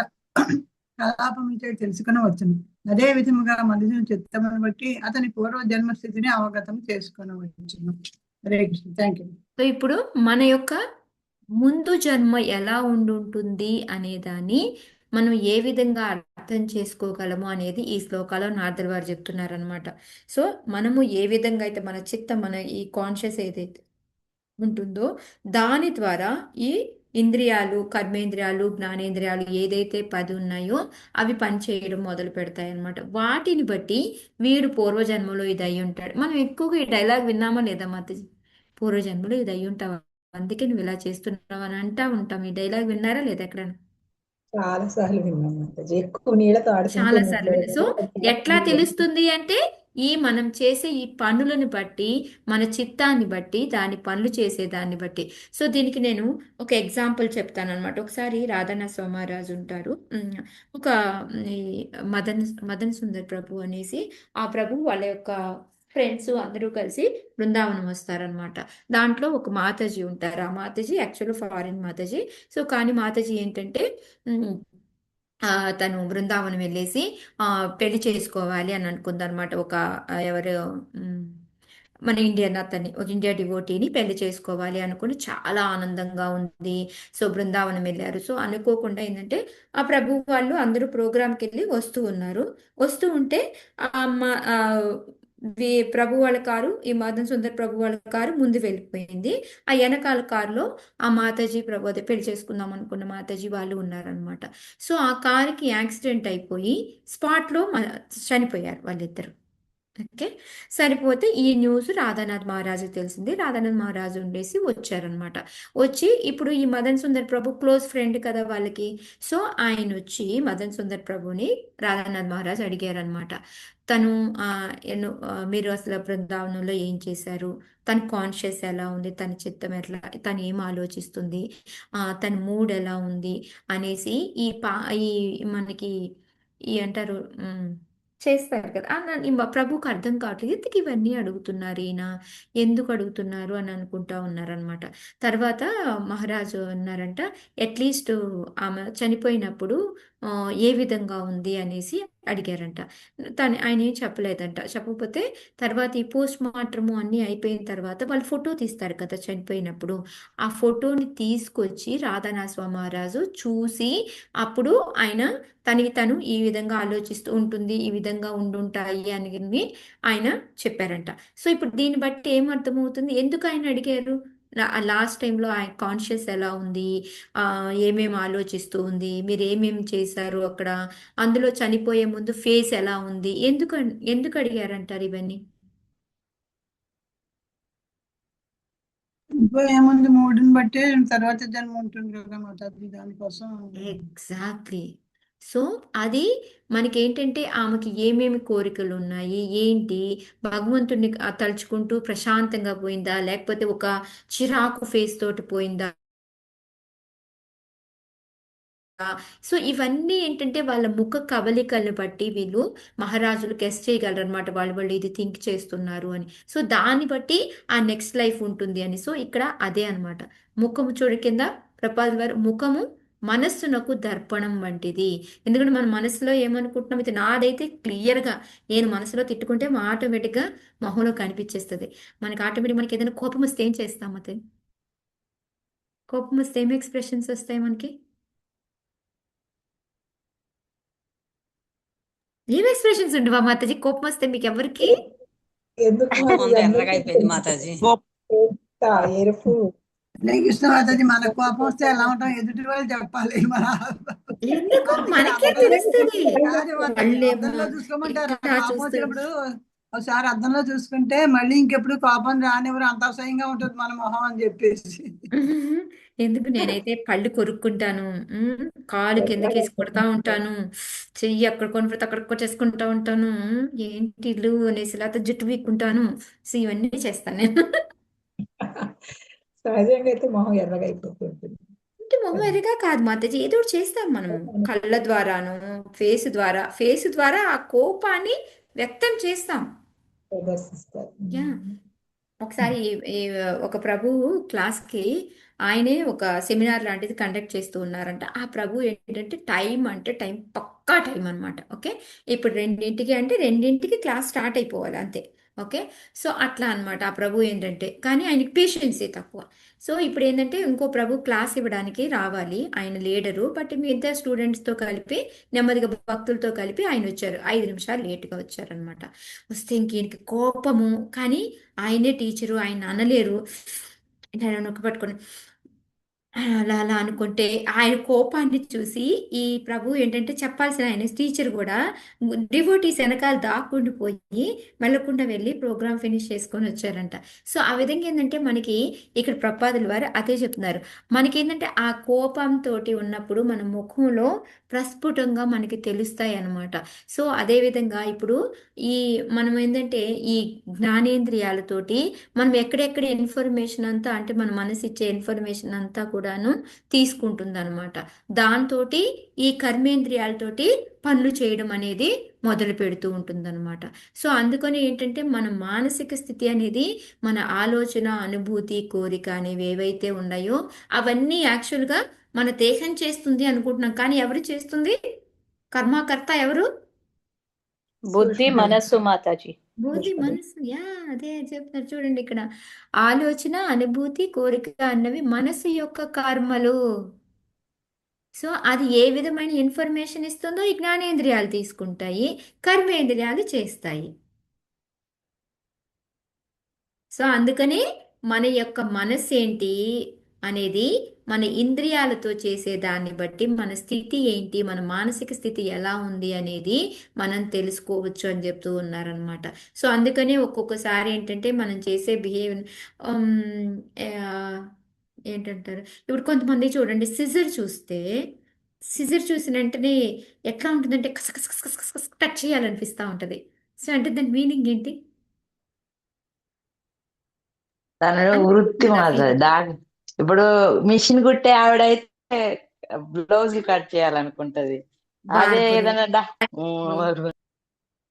కలాపముచే తెలుసుకొనవచ్చును. అదే విధముగా మనుషుని చిత్తమును బట్టి అతని పూర్వ జన్మస్థితిని అవగతం చేసుకొనవచ్చును. Hare Krishna. Thank you. So ఇప్పుడు మన యొక్క ముందు జన్మ ఎలా ఉండుంటుంది అనే దాన్ని మనం ఏ విధంగా అర్థం చేసుకోగలము అనేది ఈ శ్లోకాలో నారదుల వారు చెప్తున్నారనమాట. సో మనము ఏ విధంగా అయితే మన చిత్తం, మన ఈ కాన్షియస్ ఏదైతే ఉంటుందో దాని ద్వారా ఈ ఇంద్రియాలు, కర్మేంద్రియాలు, జ్ఞానేంద్రియాలు ఏదైతే 10 ఉన్నాయో అవి పనిచేయడం మొదలు పెడతాయి అన్నమాట. వాటిని బట్టి వీడు పూర్వజన్మలో ఇది అయి ఉంటాడు. మనం ఎక్కువగా ఈ డైలాగ్ విన్నామా లేదా మాతాజీ? పూర్వజన్మలో ఇది అయి ఉంటావా, అందుకే నువ్వు ఇలా చేస్తున్నావు అని అంటా ఉంటాం. ఈ డైలాగ్ విన్నారా లేదా ఎక్కడైనా? చాలా సార్లు విన్నాం మాతాజీ. ఎక్కువ నీళ్ళతో ఆడుకుంటూ చాలా సార్లు ఉన్నట్లు విన్నా. సో ఎట్లా తెలుస్తుంది అంటే ఈ మనం చేసే ఈ పనులను బట్టి, మన చిత్తాన్ని బట్టి, దాని పనులు చేసే దాన్ని బట్టి. సో దీనికి నేను ఒక ఎగ్జాంపుల్ చెప్తాను అనమాట. ఒకసారి రాధనా సోమారాజు ఉంటారు. ఒక ఈ మదన్ మదన్ సుందర్ ప్రభు అనేసి ఆ ప్రభు వాళ్ళ యొక్క ఫ్రెండ్స్ అందరూ కలిసి బృందావనం వస్తారనమాట. దాంట్లో ఒక మాతాజీ ఉంటారు. ఆ మాతాజీ యాక్చువల్గా ఫారిన్ మాతాజీ. సో కానీ మాతాజీ ఏంటంటే ఉమ్, తను బృందావనం వెళ్ళేసి పెళ్లి చేసుకోవాలి అని అనుకుందనమాట. ఒక ఎవరు మ్, మన ఇండియన్ అతన్ని, ఒక ఇండియా డివోటీని పెళ్లి చేసుకోవాలి అనుకుని చాలా ఆనందంగా ఉంది. సో బృందావనం వెళ్ళారు. సో అనుకోకుండా ఏంటంటే ఆ ప్రభు వాళ్ళు అందరూ ప్రోగ్రామ్కి వెళ్ళి వస్తూ ఉన్నారు. వస్తూ ఉంటే ఆ అమ్మ ప్రభు వాళ్ళ కారు, ఈ మదన్ సుందర్ ప్రభు వాళ్ళ కారు ముందు వెళ్ళిపోయింది. ఆ వెనకాల కారులో ఆ మాతాజీ ప్రభు అదే పెళ్లి చేసుకుందాం అనుకున్న మాతాజీ వాళ్ళు ఉన్నారనమాట. సో ఆ కారుకి యాక్సిడెంట్ అయిపోయి స్పాట్లో చనిపోయారు వాళ్ళిద్దరు. ఓకే. సరిపోతే ఈ న్యూస్ రాధానాథ్ మహారాజు తెలిసింది. రాధానాథ్ మహారాజు ఉండేసి వచ్చారనమాట. వచ్చి ఇప్పుడు ఈ మదన్ సుందర్ ప్రభు క్లోజ్ ఫ్రెండ్ కదా వాళ్ళకి. సో ఆయన వచ్చి మదన్ సుందర్ ప్రభుని రాధానాథ్ మహారాజు అడిగారనమాట. తను మీరు అసలు బృందావనంలో ఏం చేశారు, తన కాన్షియస్ ఎలా ఉంది, తన చిత్తం ఎట్లా, తను ఏం ఆలోచిస్తుంది, తన మూడ్ ఎలా ఉంది అనేసి ఈ మనకి ఈ అంటారు చేస్తారు కదా. ప్రభుకి అర్థం కావట్లేదు, ఎందుకు ఇవన్నీ అడుగుతున్నారు ఈయన, ఎందుకు అడుగుతున్నారు అని అనుకుంటా ఉన్నారనమాట. తర్వాత మహారాజు అన్నారంట, అట్లీస్ట్ ఆమె చనిపోయినప్పుడు ఏ విధంగా ఉంది అనేసి అడిగారంట. ఆయన ఏం చెప్పలేదంట. చెప్పకపోతే తర్వాత ఈ పోస్ట్ మార్టము అన్నీ అయిపోయిన తర్వాత వాళ్ళు ఫోటో తీస్తారు కదా చనిపోయినప్పుడు. ఆ ఫోటోని తీసుకొచ్చి రాధానాథ మహారాజు చూసి అప్పుడు ఆయన తనకి తను ఈ విధంగా ఆలోచిస్తూ ఉంటుంది, ఈ విధంగా ఉండుంటాయి అని ఆయన చెప్పారంట. సో ఇప్పుడు దీన్ని బట్టి ఏం అర్థమవుతుంది, ఎందుకు ఆయన అడిగారు, లాస్ట్ టైంలో ఆయన కాన్షియస్ ఎలా ఉంది, ఏమేమి ఆలోచిస్తూ ఉంది, మీరు ఏమేమి చేశారు అక్కడ, అందులో చనిపోయే ముందు ఫేస్ ఎలా ఉంది, ఎందుకు అడిగారంటారు ఇవన్నీ? ఇంకో ఏముంది, మూడుని బట్టే తర్వాత జన్మ ఉంటుంది కదా మాతాజీ, దానికోసం. ఎగ్జాక్ట్లీ. సో అది మనకేంటంటే ఆమెకి ఏమేమి కోరికలు ఉన్నాయి, ఏంటి, భగవంతుడిని తలుచుకుంటూ ప్రశాంతంగా పోయిందా, లేకపోతే ఒక చిరాకు ఫేస్ తోటి పోయిందా. సో ఇవన్నీ ఏంటంటే వాళ్ళ ముఖ కవలికలను బట్టి వీళ్ళు మహారాజులు గెస్ చేయగలరు అనమాట, వాళ్ళు ఇది థింక్ చేస్తున్నారు అని. సో దాన్ని బట్టి ఆ నెక్స్ట్ లైఫ్ ఉంటుంది అని. సో ఇక్కడ అదే అనమాట. ముఖము చూడు కింద ప్రపాద్ వారు, ముఖము మనస్సునకు దర్పణం వంటిది. ఎందుకంటే మన మనసులో ఏమనుకుంటున్నాం, ఇది నాదైతే క్లియర్గా నేను మనసులో తిట్టుకుంటే మా ఆటోమేటిక్గా మొహంలో కనిపించేస్తుంది. మనకి ఆటోమేటిక్ మనకి ఏదైనా కోపం వస్తే ఏం చేస్తాం అతే, కోపం వస్తే ఏం ఎక్స్ప్రెషన్స్ వస్తాయి మనకి, ఏం ఎక్స్ప్రెషన్స్ ఉండవా మాతాజీ కోపం వస్తే మీకు ఎవరికి? ఎందుకు ముందు ఎర్రగా అయిపోయింది మాతాజీ. ఎరుపు. హరే కృష్ణ మాతాజీ, మన కోపం వస్తే ఎలా ఉంటాం ఎదుటి వాళ్ళు చెప్పాలి. మన ఎందుకు మనకే అద్దంలో తెలుస్తుంది. కాదు మాతాజీ, వాళ్ళేమో అద్దంలో చూసుకోమంటారు. ఇక్కడ కోపం చూస్తారు. వచ్చినప్పుడు ఒకసారి అద్దంలో చూసుకుంటే మళ్ళీ ఇంకెప్పుడు కోపం రానివ్వరు, అంత అసహ్యంగా ఉంటుంది మన మొహం అని చెప్పేసి. ఎందుకు నేనైతే పళ్ళు కొరుక్కుంటాను, కాలు కిందకి వేసి కొడతా ఉంటాను, చెయ్యి అక్కడ కొనిపెడితే అక్కడ కొట్టేసుకుంటా ఉంటాను, ఏంటి ఇల్లు అనేసి లేకపోతే జుట్టు వీక్కుంటాను. సో ఇవన్నీ చేస్తాను నేను. సహజంగా అయితే మొహం ఎర్రగా అయిపోతుంటుంది. అంటే మొహం ఎదురుగా కాదు మాతాజీ, ఏదో ఒకటి చేస్తాం మనము, కళ్ళ ద్వారాను, ఫేస్ ద్వారా ఆ కోపాన్ని వ్యక్తం చేస్తాం. ప్రదర్శిస్తారు. యా. ఒకసారి ఒక ప్రభు క్లాస్కి ఆయనే ఒక సెమినార్ లాంటిది కండక్ట్ చేస్తూ ఉన్నారంట. ఆ ప్రభు ఏంటంటే టైం అంటే టైం పక్కా టైం అనమాట. ఓకే, ఇప్పుడు 2ంటికి అంటే 2ంటికి క్లాస్ స్టార్ట్ అయిపోవాలి అంతే. ఓకే, సో అట్లా అన్నమాట ఆ ప్రభు ఏంటంటే, కానీ ఆయనకి పేషెన్సీ తక్కువ. సో ఇప్పుడు ఏంటంటే ఇంకో ప్రభు క్లాస్ ఇవ్వడానికి రావాలి, ఆయన లీడరు, బట్ మిగతా స్టూడెంట్స్తో కలిపి నెమ్మదిగా భక్తులతో కలిపి ఆయన వచ్చారు, 5 నిమిషాలు లేటుగా వచ్చారనమాట. వస్తే ఇంక కోపము, కానీ ఆయనే టీచరు, ఆయన అనలేరు. నేను నొక్కి పట్టుకొని అలా అలా అనుకుంటే ఆయన కోపాన్ని చూసి ఈ ప్రభు ఏంటంటే చెప్పాల్సిన ఆయన టీచర్ కూడా డివోటీస్ వెనకాల దాక్కుండిపోయి మెల్లకుండా వెళ్ళి ప్రోగ్రామ్ ఫినిష్ చేసుకొని వచ్చారంట. సో ఆ విధంగా ఏంటంటే మనకి ఇక్కడ ప్రపాదుల వారు అదే చెప్తున్నారు. మనకి ఏంటంటే ఆ కోపంతో ఉన్నప్పుడు మన ముఖంలో ప్రస్ఫుటంగా మనకి తెలుస్తాయి అన్నమాట. సో అదే విధంగా ఇప్పుడు ఈ మనం ఏంటంటే ఈ జ్ఞానేంద్రియాలతోటి మనం ఎక్కడెక్కడ ఇన్ఫర్మేషన్ అంతా, అంటే మన మనసు ఇచ్చే ఇన్ఫర్మేషన్ అంతా కూడాను తీసుకుంటుంది అనమాట. దాంతోటి ఈ కర్మేంద్రియాలతోటి పనులు చేయడం అనేది మొదలు పెడుతూ ఉంటుందన్నమాట. సో అందుకని ఏంటంటే మన మానసిక స్థితి అనేది మన ఆలోచన, అనుభూతి, కోరిక అనేవి ఏవైతే ఉన్నాయో అవన్నీ యాక్చువల్గా మన దేహం చేస్తుంది అనుకుంటున్నాం, కానీ ఎవరు చేస్తుంది? కర్మకర్త ఎవరు? బుద్ధి సూక్ష్మ మనస్సు మాతాజీ. బుద్ధి, సూక్ష్మది. మనసు. అదే చెప్తున్నారు చూడండి ఇక్కడ. ఆలోచన, అనుభూతి, కోరిక అన్నవి మనసు యొక్క కర్మలు. సో అది ఏ విధమైన ఇన్ఫర్మేషన్ ఇస్తుందో ఈ జ్ఞానేంద్రియాలు తీసుకుంటాయి, కర్మేంద్రియాలు చేస్తాయి. సో అందుకని మన యొక్క మనస్సు ఏంటి అనేది మన ఇంద్రియాలతో చేసే దాన్ని బట్టి మన స్థితి ఏంటి, మన మానసిక స్థితి ఎలా ఉంది అనేది మనం తెలుసుకోవచ్చు అని చెప్తూ ఉన్నారనమాట. సో అందుకని ఒక్కొక్కసారి ఏంటంటే మనం చేసే బిహేవియర్ ఏంటంటారు, ఇప్పుడు కొంతమంది చూడండి సిజర్ చూసిన వెంటనే ఎట్లా ఉంటుందంటే కస కస కస కస కస టచ్ చేయాలనిపిస్తూ ఉంటుంది. సో అంటే దాని మీనింగ్ ఏంటి? తన అంటే వృత్తి కదా మాత్రం feeling. ఇప్పుడు మిషన్ కుట్టే ఆవిడైతే బ్లౌజ్ కట్ చేయాలనుకుంటది. అదే బార్బరు, ఏదైనా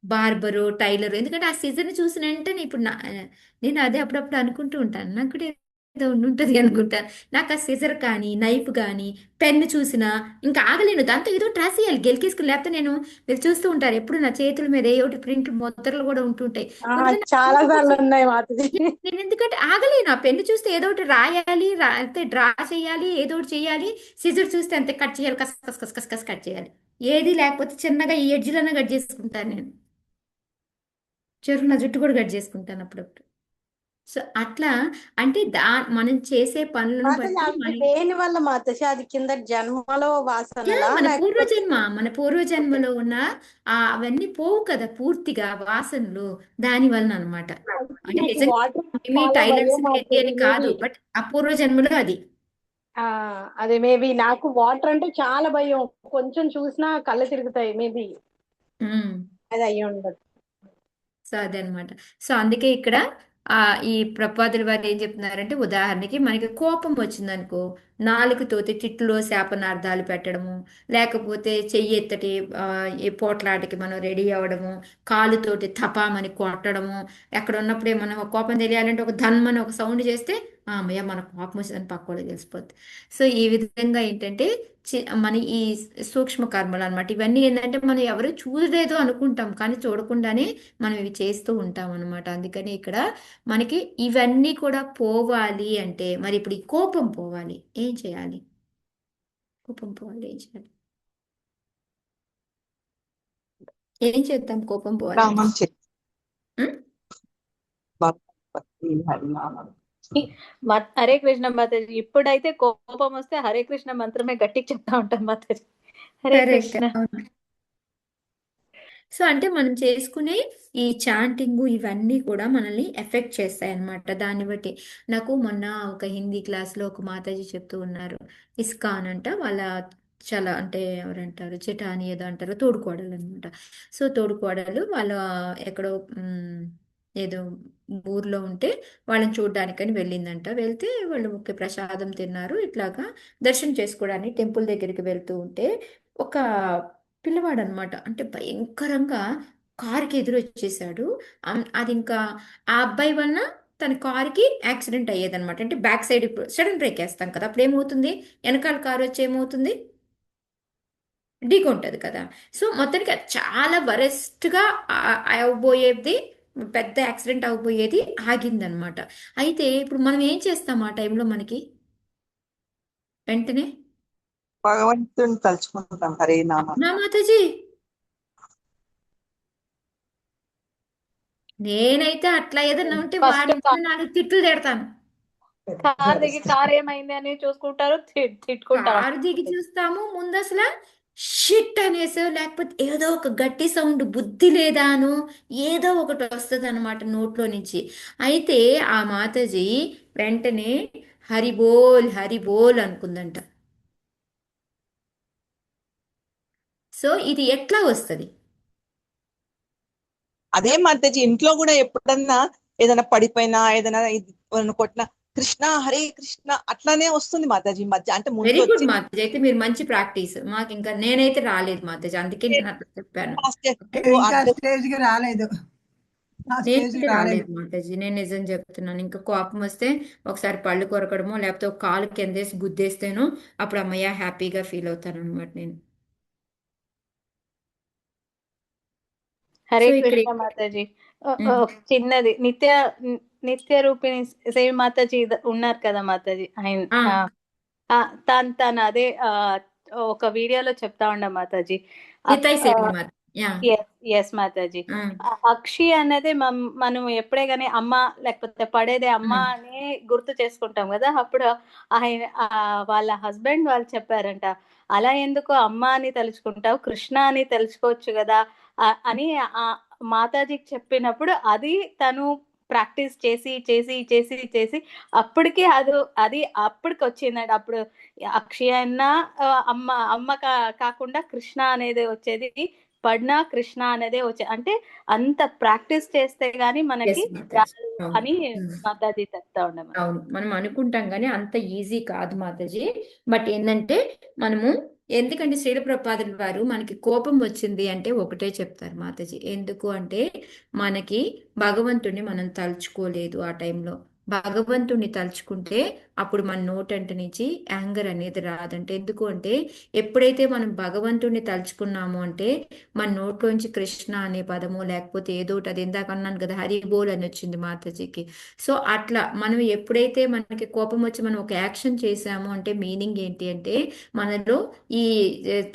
బార్బరు, టైలరు, ఎందుకంటే ఆ సీజన్ చూసిన వెంటనే ఇప్పుడు నేను అదే అప్పుడప్పుడు అనుకుంటూ ఉంటాను, నాకు కూడా ఏదో ఉంటుంది అనుకుంటాను. నాకు ఆ సిజర్ కానీ నైఫ్ కానీ పెన్ను చూసినా ఇంకా ఆగలేను, దాంతో ఏదో ట్రాస్ చేయాలి గెలికేసుకుని, లేకపోతే మీరు చూస్తూ ఉంటారు ఎప్పుడు నా చేతుల మీద ఏ ఒకటి ప్రింట్ ముద్రలు కూడా ఉంటుంటాయి. కొంతమంది చాలా సార్లు ఉన్నాయి మాతాజీ. నేను ఎందుకంటే ఆగలేను, ఆ పెన్ను చూస్తే ఏదో ఒకటి రాయాలి, అంతే డ్రా చేయాలి, ఏదో ఒకటి చేయాలి. సిజర్ చూస్తే అంతే కట్ చేయాలి, కస్ కస్ కస్ కస్ కస్ కట్ చేయాలి. ఏది లేకపోతే చిన్నగా ఈ ఎడ్జ్లన్నా కట్ చేసుకుంటాను నేను, చివరికి నా జుట్టు కూడా కట్ చేసుకుంటాను అప్పుడప్పుడు. సో అట్లా అంటే మనం చేసే పనులను మాతాజీ బట్టి అది దేని వల్ల మాతాజీ? అది కింద జన్మలో వాసనలా మన లేకపోతే పూర్వజన్మలో ఉన్న అవన్నీ పోవు కదా పూర్తిగా వాసనలు, దాని వలన అనమాట. అంటే నాకు నిజంగా వాటర్ ఏమి చాలా టైలర్స్ భయం మాతాజీ. అని కాదు, మేబీ బట్ ఆ పూర్వజన్మలో అది. అదే మేబీ నాకు వాటర్ అంటే చాలా భయం, కొంచెం చూసినా కళ్ళు తిరుగుతాయి. మేబీ ఉమ్. అది అయ్యి ఉండదు. సో అదనమాట. సో అందుకే ఇక్కడ ఈ ప్రపాదుల వారు ఏం చెప్తున్నారంటే, ఉదాహరణకి మనకి కోపం వచ్చిందనుకో, నాలుగుతోటి తిట్టులో శాపనార్థాలు పెట్టడము, లేకపోతే చెయ్యి ఎత్తటి ఈ పోట్లాటకి మనం రెడీ అవ్వడము, కాలుతోటి తపామని కొట్టడము, ఎక్కడ ఉన్నప్పుడే మనం ఒక కోపం తెలియాలంటే ఒక ధన్మని ఒక సౌండ్ చేస్తే అమ్మయ్య మన కోపం వచ్చిందని పక్కోళ్ళకి తెలిసిపోద్ది. సో ఈ విధంగా ఏంటంటే మన ఈ సూక్ష్మ కర్మలు అనమాట. ఇవన్నీ ఏంటంటే మనం ఎవరు చూడలేదు అనుకుంటాం, కానీ చూడకుండానే మనం ఇవి చేస్తూ ఉంటాం అనమాట. అందుకని ఇక్కడ మనకి ఇవన్నీ కూడా పోవాలి అంటే, మరి ఇప్పుడు ఈ కోపం పోవాలి ఏం చేయాలి? కోపం పోవాలి ఏం చేయాలి? ఏం చేద్దాం కోపం పోవాలంటే? రామం ఉం? భక్తి హరినామం. హరే కృష్ణ మాతాజీ. ఇప్పుడైతే కోపం వస్తే హరే కృష్ణ మంత్రమే గట్టిగా చెప్తా ఉంటాం మాతాజీ. హరే కరెక్ట్, కృష్ణ. అవును. సో అంటే మనం చేసుకునే ఈ చాంటింగ్ ఇవన్నీ కూడా మనల్ని ఎఫెక్ట్ చేస్తాయి అన్నమాట. దాన్ని బట్టి నాకు మొన్న ఒక హిందీ క్లాస్లో ఒక మాతాజీ చెప్తూ ఉన్నారు, ఇస్కాన్ అంట వాళ్ళ చాలా అంటే ఎవరంటారు చిటాని ఏదో అంటారు, తోడుకోడలు అనమాట. సో తోడుకోడలు వాళ్ళ ఎక్కడో ఏదో ఊర్లో ఉంటే వాళ్ళని చూడడానికని వెళ్ళిందంట. వెళ్తే వాళ్ళు ముఖ్య ప్రసాదం తిన్నారు, ఇట్లాగా దర్శనం చేసుకోవడానికి టెంపుల్ దగ్గరికి వెళ్తూ ఉంటే ఒక పిల్లవాడు అనమాట, అంటే భయంకరంగా కారుకి ఎదురు వచ్చేసాడు. అది ఇంకా ఆ అబ్బాయి వలన తన కారుకి యాక్సిడెంట్ అయ్యేదన్నమాట. అంటే బ్యాక్ సైడ్ ఇప్పుడు సడన్ బ్రేక్ వేస్తాం కదా, అప్పుడు ఏమవుతుంది, వెనకాల కారు వచ్చి ఏమవుతుంది, ఢీకొంటది కదా. సో మొత్తానికి అది చాలా వరెస్ట్గా అవబోయేది, పెద్ద యాక్సిడెంట్ అవబోయేది ఆగిందనమాట. అయితే ఇప్పుడు మనం ఏం చేస్తాం ఆ టైంలో, మనకి వెంటనే భగవంతుని తలుచుకుంటాం, హరే నామ. నా మాతాజీ, నేనైతే అట్లా ఏదన్నా ఉంటే ఫస్ట్ వాడిని 4 తిట్లు తిడతాను. కార్ దిగి కార్ ఏమైంది అని చూసుకుంటారు, తిట్టుకుంటా కారు దిగి చూస్తాము, ముందు అసలు షిట్ అనేసో లేకపోతే ఏదో ఒక గట్టి సౌండ్, బుద్ధి లేదాను ఏదో ఒకటి వస్తుంది అనమాట నోట్లో నుంచి. అయితే ఆ మాతాజీ వెంటనే హరి బోల్ అనుకుందంట. సో ఇది ఎట్లా వస్తుంది? అదే మాతాజీ ఇంట్లో కూడా ఎప్పుడన్నా ఏదైనా పడిపోయినా ఏదైనా కొట్టినా కృష్ణ హరే కృష్ణ అట్లానే వస్తుంది మాతాజీ మధ్య. అంటే వెరీ ముందు గుడ్ వచ్చి మాతాజీ, అయితే మీరు మంచి ప్రాక్టీస్. మాకు ఇంకా నేనైతే రాలేదు మాతాజీ, అందుకే నేను అట్లా చెప్పాను. ఇంకా స్టేజ్ కి రాలేదు, ఆ స్టేజ్ కి నేనైతే రాలేదు. రాలేదు మాతాజీ, నేను నిజం చెప్తున్నాను. ఇంకా కోపం వస్తే ఒకసారి పళ్ళు కొరకడమో లేకపోతే ఒక కాలు కిందేసి గుద్దేస్తేనో అప్పుడు అమ్మయ్య హ్యాపీగా ఫీల్ అవుతాను అనమాట నేను. హరే సో ఇక్కడ కృష్ణ మాతాజీ. చిన్నది నిత్య రూపిణి సేవి మాతాజీ ఉన్నారు కదా మాతాజీ, ఆయన తను అదే ఒక వీడియోలో చెప్తా ఉండ మాతాజీ. నితాయ్ సేవి మాత. యా. ఎస్ మాతాజీ. అక్షి అనేది మనం ఎప్పుడే గానీ అమ్మ లేకపోతే పడేదే అమ్మ అని గుర్తు చేసుకుంటాం కదా. అప్పుడు ఆయన వాళ్ళ హస్బెండ్ వాళ్ళు చెప్పారంట, అలా ఎందుకు అమ్మ అని తలుచుకుంటావు, కృష్ణ అని తెలుసుకోవచ్చు కదా అని మాతాజీకి చెప్పినప్పుడు అది తను ప్రాక్టీస్ చేసి చేసి చేసి చేసి అప్పటికి అది అప్పటికి వచ్చిందండి. అప్పుడు అక్షయ అన్న అమ్మ కాకుండా కృష్ణ అనేది వచ్చేది, పడ్నా కృష్ణ అనేదే వచ్చేది. అంటే అంత ప్రాక్టీస్ చేస్తే గానీ మనకి రాదు అని మాతాజీ చెప్తా ఉండము. అవును, మనం అనుకుంటాం కానీ అంత ఈజీ కాదు మాతాజీ. బట్ ఏంటంటే మనము, ఎందుకంటే శ్రీల ప్రభుపాదుల వారు మనకి కోపం వచ్చింది అంటే ఒకటే చెప్తారు మాతాజీ. ఎందుకు అంటే మనకి భగవంతుడిని మనం తలుచుకోలేదు ఆ టైంలో. భగవంతుడిని తలుచుకుంటే అప్పుడు మన నోటంట నుంచి యాంగర్ అనేది రాదంటే. ఎందుకు అంటే ఎప్పుడైతే మనం భగవంతుడిని తలుచుకున్నాము అంటే మన నోట్లోంచి కృష్ణ అనే పదము లేకపోతే ఏదో ఒకటి, అది ఇందాక అన్నాను కదా హరి బోల్ అని వచ్చింది మాతాజీకి. సో అట్లా మనం ఎప్పుడైతే మనకి కోపం వచ్చి మనం ఒక యాక్షన్ చేసాము అంటే మీనింగ్ ఏంటి అంటే మనలో ఈ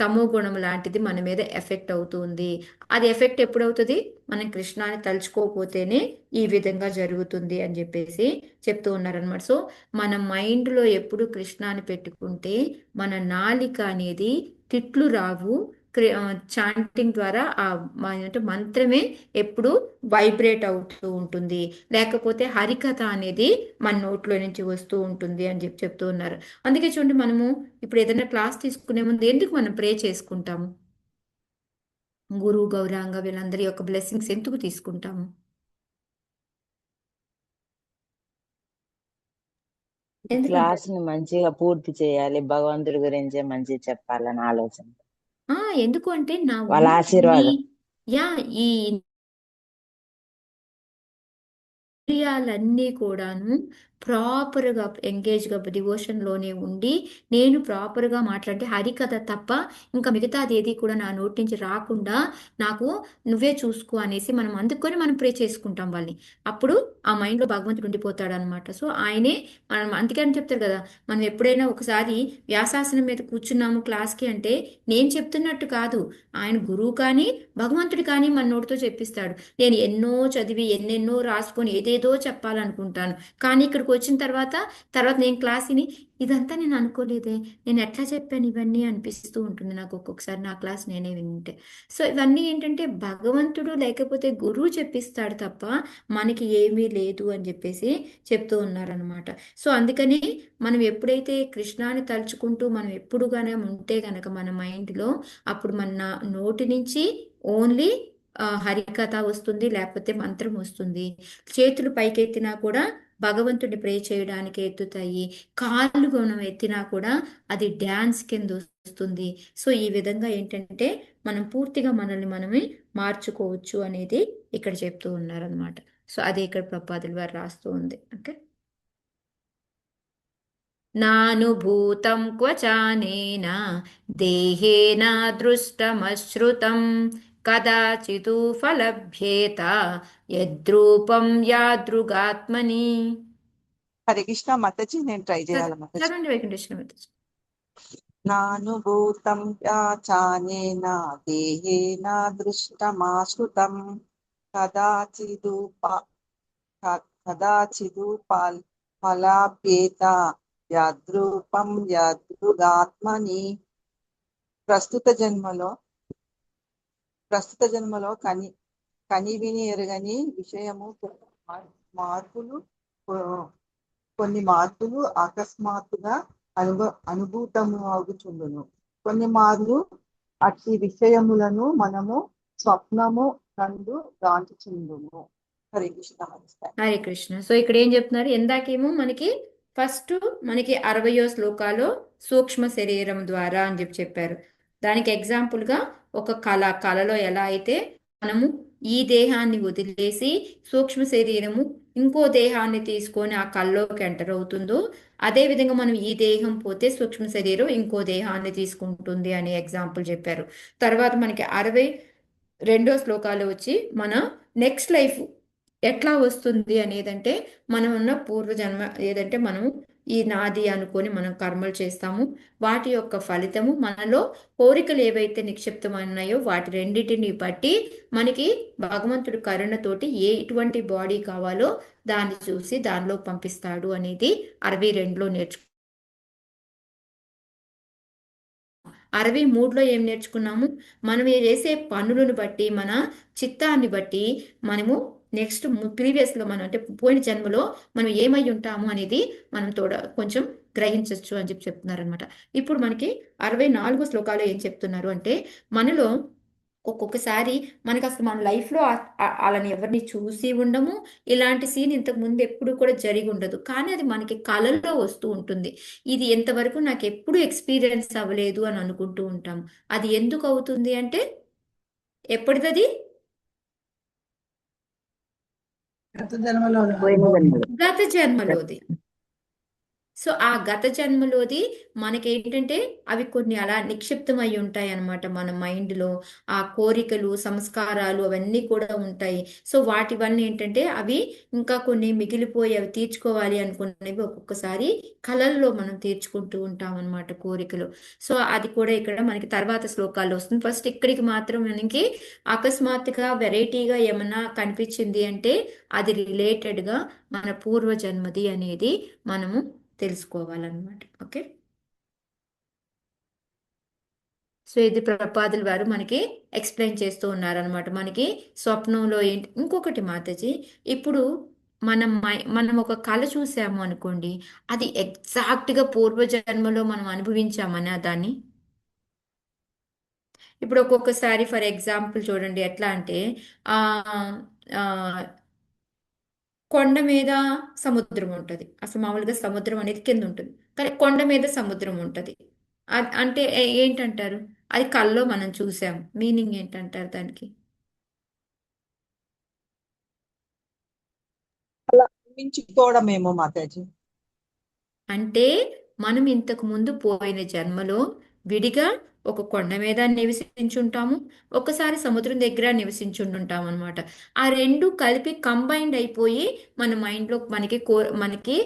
తమో గుణం లాంటిది మన మీద ఎఫెక్ట్ అవుతుంది. అది ఎఫెక్ట్ ఎప్పుడవుతుంది, మనం కృష్ణాన్ని తలుచుకోకపోతేనే ఈ విధంగా జరుగుతుంది అని చెప్పేసి చెప్తూ ఉన్నారనమాట. సో మన మైండ్లో ఎప్పుడు కృష్ణాన్ని పెట్టుకుంటే మన నాలిక అనేది తిట్లు రావు, చాంటింగ్ ద్వారా అంటే మంత్రమే ఎప్పుడు వైబ్రేట్ అవుతూ ఉంటుంది, లేకపోతే హరికథ అనేది మన నోట్లో నుంచి వస్తూ ఉంటుంది అని చెప్తూ ఉన్నారు. అందుకే చూడండి, మనము ఇప్పుడు ఏదైనా క్లాస్ తీసుకునే ముందు ఎందుకు మనం ప్రే చేసుకుంటాము, గురువు గౌరాంగ వీళ్ళందరి యొక్క బ్లెస్సింగ్స్ ఎందుకు తీసుకుంటాము? క్లాస్ ని మంచిగా పూర్తి చేయాలి, భగవంతుడి గురించే మంచిగా చెప్పాలని ఆలోచన. ఎందుకు అంటే నా వాళ్ళ ఆశీర్వాదం. ఈ ఇంద్రియాలన్నీ కూడాను ప్రాపర్గా ఎంగేజ్గా డివోషన్లోనే ఉండి నేను ప్రాపర్గా మాట్లాడితే హరికథ తప్ప ఇంకా మిగతాది ఏది కూడా నా నోటి నుంచి రాకుండా నాకు నువ్వే చూసుకో అనేసి మనం అందుకొని మనం ప్రే చేసుకుంటాం వాళ్ళని. అప్పుడు ఆ మైండ్లో భగవంతుడు ఉండిపోతాడు అనమాట. సో ఆయనే మనం అందుకే అని చెప్తారు కదా, మనం ఎప్పుడైనా ఒకసారి వ్యాసాసనం మీద కూర్చున్నాము క్లాస్కి అంటే నేను చెప్తున్నట్టు కాదు, ఆయన గురువు కానీ భగవంతుడు కానీ మన నోటితో చెప్పిస్తాడు. నేను ఎన్నో చదివి ఎన్నెన్నో రాసుకొని ఏదేదో చెప్పాలనుకుంటాను, కానీ ఇక్కడికి వచ్చిన తర్వాత నేను క్లాస్ని ఇదంతా నేను అనుకోలేదే, నేను ఎట్లా చెప్పాను ఇవన్నీ అనిపిస్తూ ఉంటుంది నాకు ఒక్కొక్కసారి నా క్లాస్ నేనే వింటే. సో ఇవన్నీ ఏంటంటే భగవంతుడు లేకపోతే గురువు చెప్పిస్తాడు తప్ప మనకి ఏమీ లేదు అని చెప్పేసి చెప్తూ ఉన్నారనమాట. సో అందుకని మనం ఎప్పుడైతే కృష్ణాన్ని తలుచుకుంటూ మనం ఎప్పుడుగానే ఉంటే గనక మన మైండ్లో అప్పుడు మన నోటి నుంచి ఓన్లీ హరికథ వస్తుంది, లేకపోతే మంత్రం వస్తుంది. చేతులు పైకెత్తినా కూడా భగవంతుడిని ప్రే చేయడానికి ఎత్తుతాయి, కాళ్ళు మనం ఎత్తినా కూడా అది డ్యాన్స్ కింద వస్తుంది. సో ఈ విధంగా ఏంటంటే మనం పూర్తిగా మనల్ని మనమే మార్చుకోవచ్చు అనేది ఇక్కడ చెప్తూ ఉన్నారనమాట. సో అదే ఇక్కడ ప్రపాదుల వారు రాస్తూ ఉంది. ఓకే, నానుభూతం క్వచానేన దేహేన దృష్టమశ్రుతం కదాచిదుపలభ్యేత యద్రూపం యాదృగాత్మని. హరే కృష్ణ మాతాజీ, నేను ట్రై చేయాలి మాతాజీ. చదవండి వెంకటేశ్వర మాతాజీ. నానుభూతం చానేన దేహేన దృష్టమాశ్రుతం కదాచిదుపలభ్యేత యద్రూపం యదృగాత్మని. ప్రస్తుత జన్మలో కని విని ఎరగని విషయము కొన్ని మార్పులు అకస్మాత్తుగా అనుభూతము అవుచుండును. కొన్ని మార్లు అట్టి విషయములను మనము స్వప్నము నందు గాంచుచుండును. హరే కృష్ణ. హరే కృష్ణ. సో ఇక్కడ ఏం చెప్తున్నారు, ఎందాకేమో మనకి ఫస్ట్ మనకి 60వ శ్లోకాలో సూక్ష్మ శరీరం ద్వారా అని చెప్పారు. దానికి ఎగ్జాంపుల్గా ఒక కళలో ఎలా అయితే మనము ఈ దేహాన్ని వదిలేసి సూక్ష్మ శరీరము ఇంకో దేహాన్ని తీసుకొని ఆ కళ్ళలోకి ఎంటర్ అవుతుందో, అదే విధంగా మనం ఈ దేహం పోతే సూక్ష్మ శరీరం ఇంకో దేహాన్ని తీసుకుంటుంది అనే ఎగ్జాంపుల్ చెప్పారు. తర్వాత మనకి 62వ శ్లోకాలు వచ్చి మన నెక్స్ట్ లైఫ్ ఎట్లా వస్తుంది అనేదంటే, మనం ఉన్న పూర్వజన్మ ఏదంటే మనము ఈ నాది అనుకొని మనం కర్మలు చేస్తాము, వాటి యొక్క ఫలితము మనలో కోరికలు ఏవైతే నిక్షిప్తమైనాయో వాటి రెండింటిని బట్టి మనకి భగవంతుడు కరుణతోటి ఎటువంటి బాడీ కావాలో దాన్ని చూసి దానిలో పంపిస్తాడు అనేది 62లో నేర్చుకున్నాము. 63లో ఏం నేర్చుకున్నాము, మనం చేసే పనులను బట్టి మన చిత్తాన్ని బట్టి మనము నెక్స్ట్ ప్రీవియస్లో మనం అంటే పోయిన జన్మలో మనం ఏమై ఉంటాము అనేది మనం కొంచెం గ్రహించవచ్చు అని చెప్తున్నారనమాట. ఇప్పుడు మనకి 64 శ్లోకాలు ఏం చెప్తున్నారు అంటే, మనలో ఒక్కొక్కసారి మనకు అసలు మన లైఫ్లో వాళ్ళని ఎవరిని చూసి ఉండము, ఇలాంటి సీన్ ఇంతకు ముందు ఎప్పుడు కూడా జరిగి ఉండదు, కానీ అది మనకి కళల్లో వస్తూ ఉంటుంది. ఇది ఎంతవరకు నాకు ఎప్పుడు ఎక్స్పీరియన్స్ అవ్వలేదు అని అనుకుంటూ ఉంటాం. అది ఎందుకు అవుతుంది అంటే, ఎప్పటిది గత జన్మలోది. సో ఆ గత జన్మలోది మనకేంటంటే అవి కొన్ని అలా నిక్షిప్తమై ఉంటాయి అన్నమాట. మన మైండ్లో ఆ కోరికలు, సంస్కారాలు అవన్నీ కూడా ఉంటాయి. సో వాటి వల్ల ఏంటంటే అవి ఇంకా కొన్ని మిగిలిపోయి అవి తీర్చుకోవాలి అనుకునేవి ఒక్కొక్కసారి కళల్లో మనం తీర్చుకుంటూ ఉంటాం అన్నమాట కోరికలు. సో అది కూడా ఇక్కడ మనకి తర్వాత శ్లోకాల్లో వస్తుంది. ఫస్ట్ ఇక్కడికి మాత్రం మనకి అకస్మాత్తుగా వెరైటీగా ఏమన్నా కనిపించింది అంటే అది రిలేటెడ్గా మన పూర్వజన్మది అనేది మనము తెలుసుకోవాలన్నమాట. ఓకే, సో ఇది ప్రపాదుల వారు మనకి ఎక్స్ప్లెయిన్ చేస్తూ ఉన్నారనమాట. మనకి స్వప్నంలో ఏంటి, ఇంకొకటి మాతాజీ, ఇప్పుడు మనం ఒక కళ చూసాము అనుకోండి, అది ఎగ్జాక్ట్గా పూర్వజన్మలో మనం అనుభవించామని దాన్ని. ఇప్పుడు ఒక్కొక్కసారి ఫర్ ఎగ్జాంపుల్ చూడండి, ఎట్లా అంటే కొండ మీద సముద్రం ఉంటుంది. అసలు మామూలుగా సముద్రం అనేది కింద ఉంటుంది, కానీ కొండ మీద సముద్రం ఉంటుంది. అంటే ఏంటంటారు, అది కల్లో మనం చూసాం, మీనింగ్ ఏంటంటారు దానికి? అలా మించుకోవడమేమో మాతాజీ. అంటే మనం ఇంతకు ముందు పోయిన జన్మలో విడిగా ఒక కొండ మీద నివసించుంటాము, ఒకసారి సముద్రం దగ్గర నివసించుంటాం అనమాట. ఆ రెండు కలిపి కంబైన్డ్ అయిపోయి మన మైండ్లో మనకి